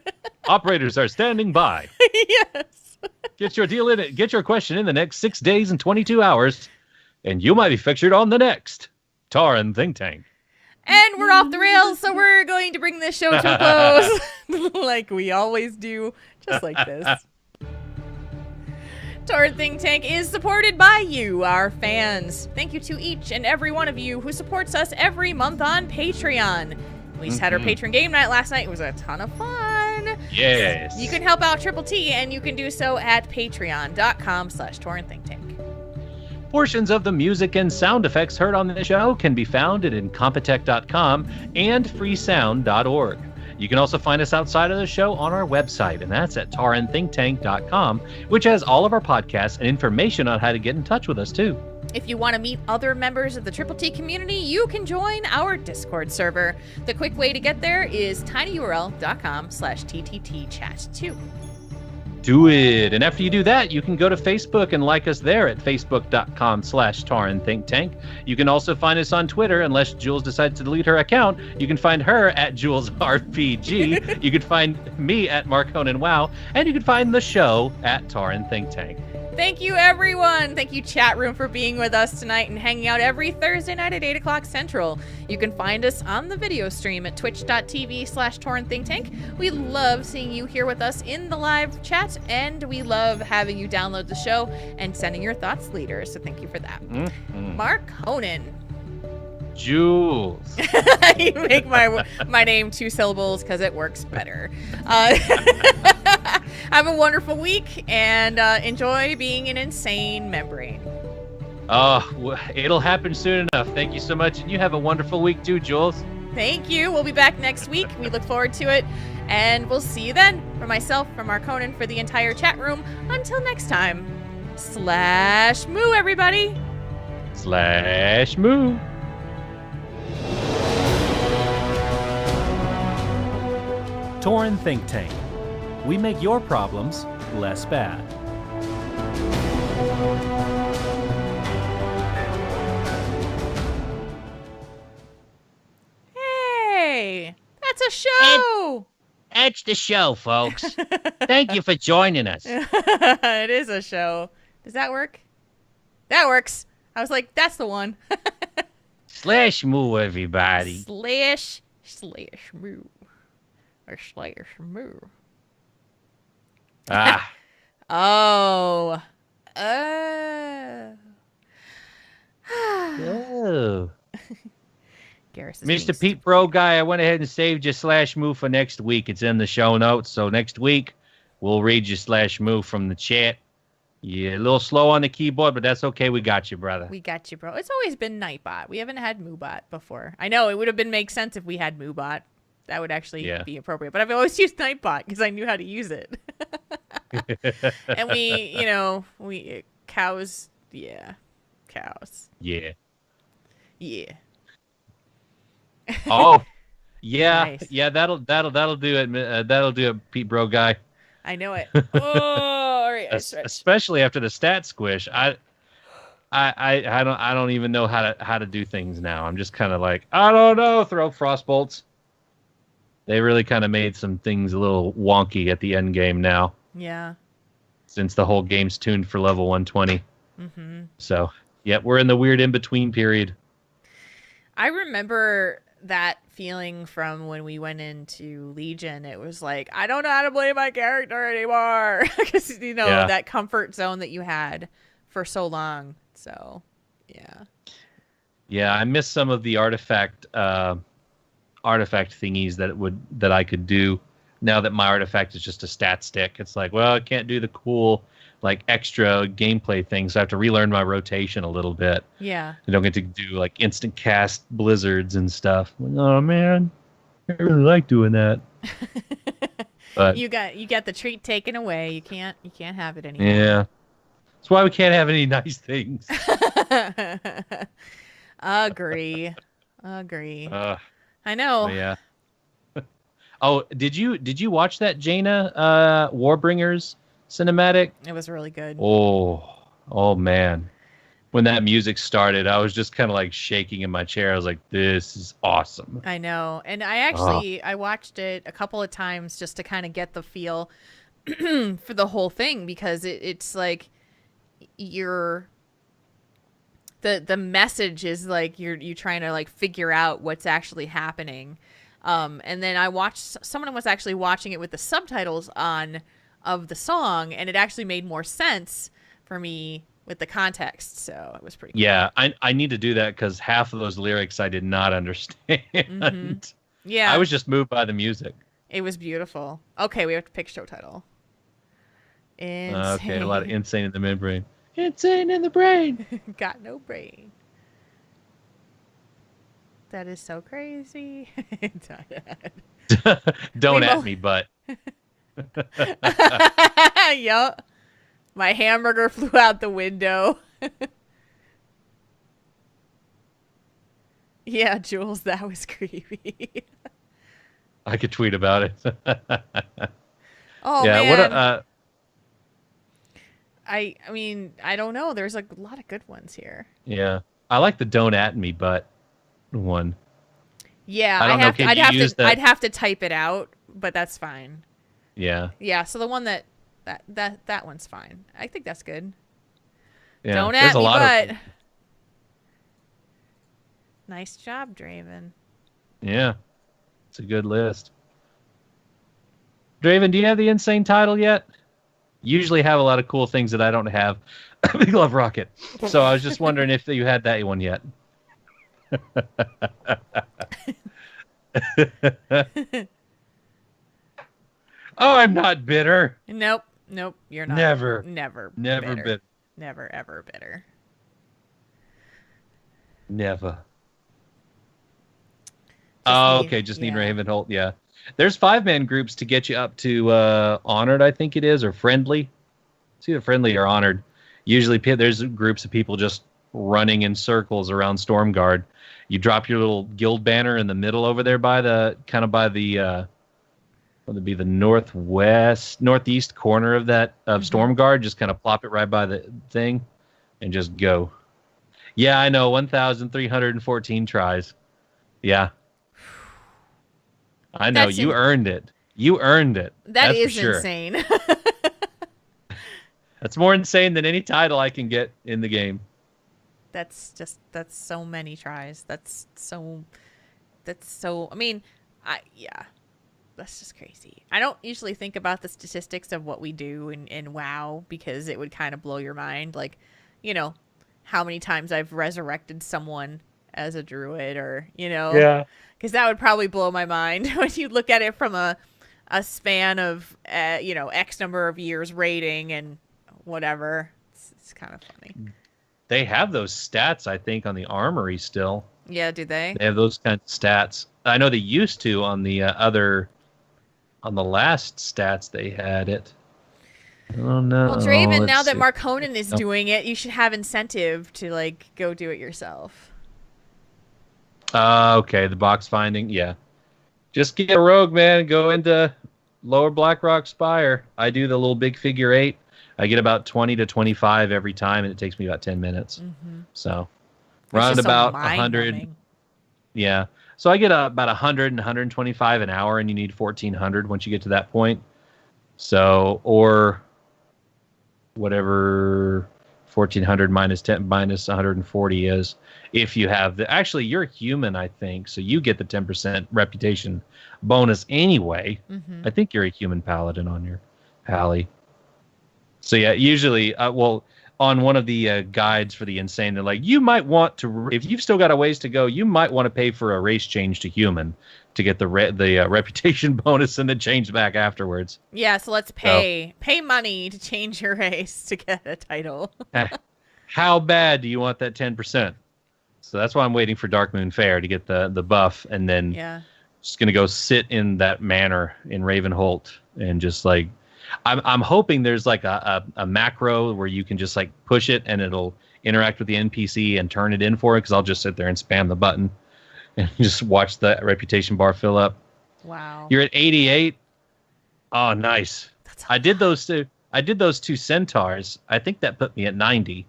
Operators are standing by. Yes. Get your deal in. Get your question in the next 6 days and 22 hours, and you might be featured on the next Tauren Think Tank. And we're off the rails, so we're going to bring this show to a close, like we always do, just like this. Tauren Think Tank is supported by you, our fans. Thank you to each and every one of you who supports us every month on Patreon. We just had our patron game night last night. It was a ton of fun. Yes. You can help out Triple T, and you can do so at patreon.com/TaurenThinkTank. Portions of the music and sound effects heard on the show can be found at incompetech.com and freesound.org. You can also find us outside of the show on our website, and that's at taurenthinktank.com, which has all of our podcasts and information on how to get in touch with us, too. If you want to meet other members of the Triple T community, you can join our Discord server. The quick way to get there is tinyurl.com/TTTchat2. Do it. And after you do that, you can go to Facebook and like us there at facebook.com/Tauren Think Tank. You can also find us on Twitter, unless Jules decides to delete her account. You can find her at JulesRPG. You can find me at MarkConanWow. And you can find the show at Tauren Think Tank. Thank you, everyone. Thank you, chat room, for being with us tonight and hanging out every Thursday night at 8 o'clock Central. You can find us on the video stream at twitch.tv/Tauren Think Tank. We love seeing you here with us in the live chat, and we love having you download the show and sending your thoughts later. So thank you for that. Mark Conan. Jules. You make my name 2 syllables because it works better. Have a wonderful week and enjoy being an insane membrane. It'll happen soon enough. Thank you so much, and you have a wonderful week too, Jules. Thank you. We'll be back next week. We look forward to it, and we'll see you then. For myself, from Mark Conan, for the entire chat room. Until next time, /moo, everybody. /moo. Tauren Think Tank. We make your problems less bad. Hey, that's a show. That's the show, folks. Thank you for joining us. It is a show. Does that work? That works. I was like, that's the one. /moo, everybody. /moo. Or /moo. Ah. Oh. Oh. Mr. Pete Bro Guy, I went ahead and saved your /moo for next week. It's in the show notes. So next week, we'll read your /moo from the chat. You're a little slow on the keyboard, but that's okay. We got you, brother. We got you, bro. It's always been Nightbot. We haven't had Moobot before. I know it would have make sense if we had Moobot. That would actually be appropriate. But I've always used Nightbot because I knew how to use it. And we cows. Yeah. Cows. Yeah. Yeah. Oh, yeah. Nice. Yeah, that'll do it. That'll do it, Pete Bro Guy. I know it. Oh, all right. Especially after the stat squish. I don't even know how to do things now. I'm just kind of like, I don't know, throw frost bolts. They really kind of made some things a little wonky at the end game now, Yeah. since the whole game's tuned for level 120. Mm-hmm. So, yeah, we're in the weird in-between period. I remember that feeling from when we went into Legion. It was like, I don't know how to play my character anymore. Because, Yeah. that comfort zone that you had for so long. So, yeah. Yeah, I miss some of the artifact thingies that I could do now that my artifact is just a stat stick. It's like, well, I can't do the cool like extra gameplay things. So I have to relearn my rotation a little bit. Yeah. I don't get to do like instant cast blizzards and stuff. Like, oh man, I really like doing that. But you got the treat taken away. You can't have it anymore. yeah, that's why we can't have any nice things. Agree. I know. Yeah. Oh, did you watch that Jaina Warbringers cinematic? It was really good. Oh man. When that music started, I was just kind of like shaking in my chair. I was like, this is awesome. I know. And I watched it a couple of times just to kind of get the feel for the whole thing, because it's like the message is like you're trying to like figure out what's actually happening. And then someone was actually watching it with the subtitles on of the song, and it actually made more sense for me with the context. So it was pretty cool. Yeah, I need to do that because half of those lyrics I did not understand. Mm-hmm. Yeah. I was just moved by the music. It was beautiful. Okay, we have to pick show title. Insane. Okay, a lot of insane in the midbrain. Insane in the brain. Got no brain. That is so crazy. Don't at me, but. Yup. My hamburger flew out the window. Yeah, Jules, that was creepy. I could tweet about it. Oh, yeah, man. what I mean, I don't know. There's a lot of good ones here. yeah. I like the don't at me, but one. Yeah, I don't know, can you use that? I'd have to type it out, but that's fine. Yeah. Yeah, so the one that one's fine. I think that's good. Yeah. Don't There's at me, a lot but of nice job, Draven. Yeah. It's a good list. Draven, do you have the insane title yet? You usually have a lot of cool things that I don't have. Big Love Rocket. So I was just wondering if you had that one yet. Oh, I'm not bitter. Nope, you're not. Never Never bitter. Never, ever bitter. Never. Just need yeah. Ravenholt. Yeah. There's 5-man groups to get you up to honored, I think it is, or friendly. It's either friendly or honored. Usually there's groups of people just running in circles around Stormguard. You drop your little guild banner in the middle over there by the northeast corner of Stormguard. Just kind of plop it right by the thing and just go. Yeah, I know. 1,314 tries. Yeah. I know. You earned it. You earned it. That's for sure. insane. That's more insane than any title I can get in the game. That's so many tries. That's so, I mean, that's just crazy. I don't usually think about the statistics of what we do in WoW because it would kind of blow your mind. Like, how many times I've resurrected someone as a druid or, Yeah. Because that would probably blow my mind when you look at it from a span of, X number of years rating and whatever. It's kind of funny. They have those stats, I think, on the armory still. Yeah, do they? They have those kinds of stats. I know they used to on the on the last stats they had it. Oh no. Well, Draven, now that Markonnen is doing it, you should have incentive to go do it yourself. Okay, the box finding, yeah. Just get a rogue, man. Go into Lower Blackrock Spire. I do the little big figure 8. I get about 20 to 25 every time, and it takes me about 10 minutes. Mm-hmm. So, round about 100. Yeah. So I get about 100 and 125 an hour, and you need 1,400 once you get to that point. So, or whatever 1,400 minus 10 minus 140 is. If you have actually, you're human, I think, so you get the 10% reputation bonus anyway. Mm-hmm. I think you're a human paladin on your pally. So yeah, usually, on one of the guides for the insane, they're like, you might want to, if you've still got a ways to go, you might want to pay for a race change to human to get the reputation bonus and then change back afterwards. Yeah, so let's pay money to change your race to get a title. How bad do you want that 10%? So that's why I'm waiting for Dark Moon Fair to get the buff, and then just gonna go sit in that manor in Ravenholt and just like, I'm hoping there's like a macro where you can just like push it and it'll interact with the NPC and turn it in for it, because I'll just sit there and spam the button and just watch the reputation bar fill up. Wow. You're at 88. Oh, nice. I did those two centaurs. I think that put me at 90.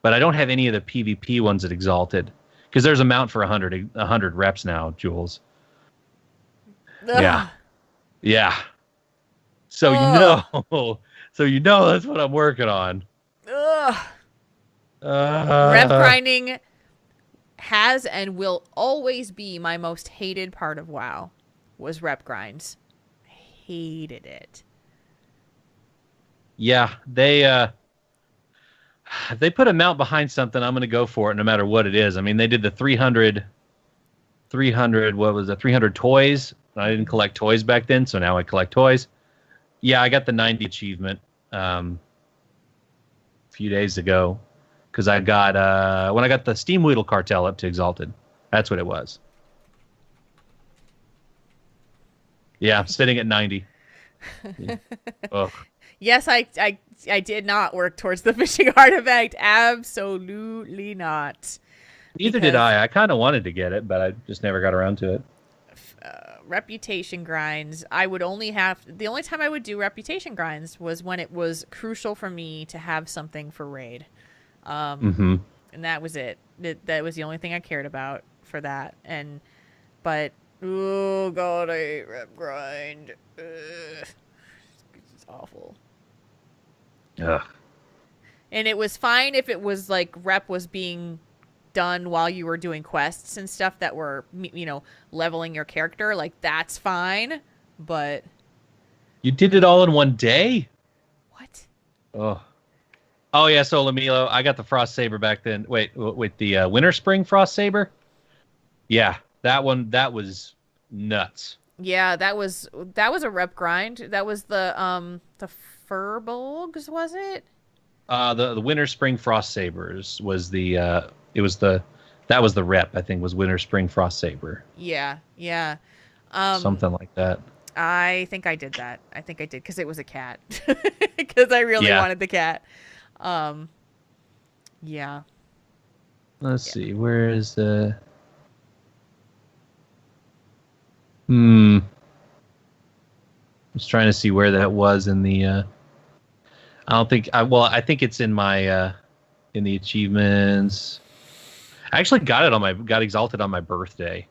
But I don't have any of the PvP ones at Exalted, because there's a mount for 100 reps now, Jules. Ugh. Yeah. So you know that's what I'm working on. Ugh. Rep grinding has and will always be my most hated part of WoW. Was rep grinds. Hated it. Yeah, they put a mount behind something, I'm going to go for it no matter what it is. I mean, they did the 300, what was it, 300 toys. I didn't collect toys back then, so now I collect toys. Yeah, I got the 90 achievement a few days ago, because I got, when I got the Steam Weedle Cartel up to Exalted. That's what it was. Yeah, I'm sitting at 90. Yeah. Ugh. Yes, I did not work towards the fishing artifact. Absolutely not. Neither did I. I kind of wanted to get it, but I just never got around to it. Reputation grinds. I would only have... The only time I would do reputation grinds was when it was crucial for me to have something for raid. And that was it. That was the only thing I cared about for that. But, oh god, I hate rep grind. Ugh. It's awful. Ugh. And it was fine if it was like rep was being done while you were doing quests and stuff that were, leveling your character. Like, that's fine, but... You did it all in one day? What? Oh yeah, so Lamilo, I got the Frost Saber back then. Wait, with the Winter Spring Frost Saber? Yeah, that was nuts. Yeah, that was a rep grind. That was the Furbolgs, was it? The Winter Spring Frost Sabers was that was the rep, I think, was Winter Spring Frost Saber. Yeah. Something like that. I think I did that. I think I did, because it was a cat. Because I really wanted the cat. Yeah. Let's see, where is the... Just trying to see where that was in the... I think it's in my in the achievements. I actually got Exalted on my birthday,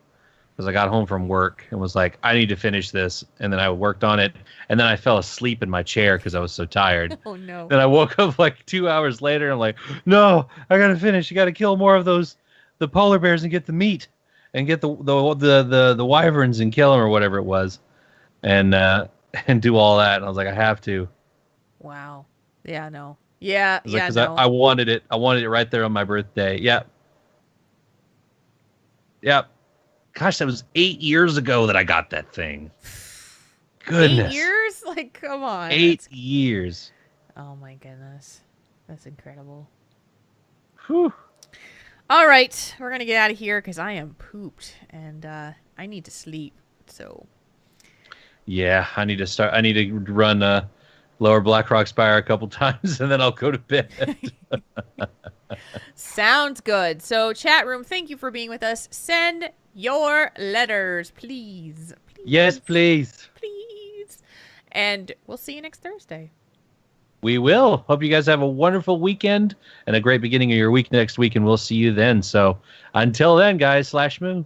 because I got home from work and was like, I need to finish this, and then I worked on it, and then I fell asleep in my chair because I was so tired. Oh no. Then I woke up like 2 hours later, and I'm like, no, I gotta finish. You gotta kill more of the polar bears and get the meat, and get the wyverns and kill them, or whatever it was, and do all that. And I was like, I have to. Wow. Yeah, no. Yeah, because no. I wanted it. I wanted it right there on my birthday. Yep. Gosh, that was 8 years ago that I got that thing. Goodness. 8 years? Like, come on. 8 years. Oh my goodness. That's incredible. Whew. All right, we're going to get out of here because I am pooped and I need to sleep. So. Yeah, I need to run Lower Blackrock Spire a couple times, and then I'll go to bed. Sounds good. So, chat room, thank you for being with us. Send your letters, please. Yes, please. Please. And we'll see you next Thursday. We will. Hope you guys have a wonderful weekend and a great beginning of your week next week, and we'll see you then. So, until then, guys, /moo.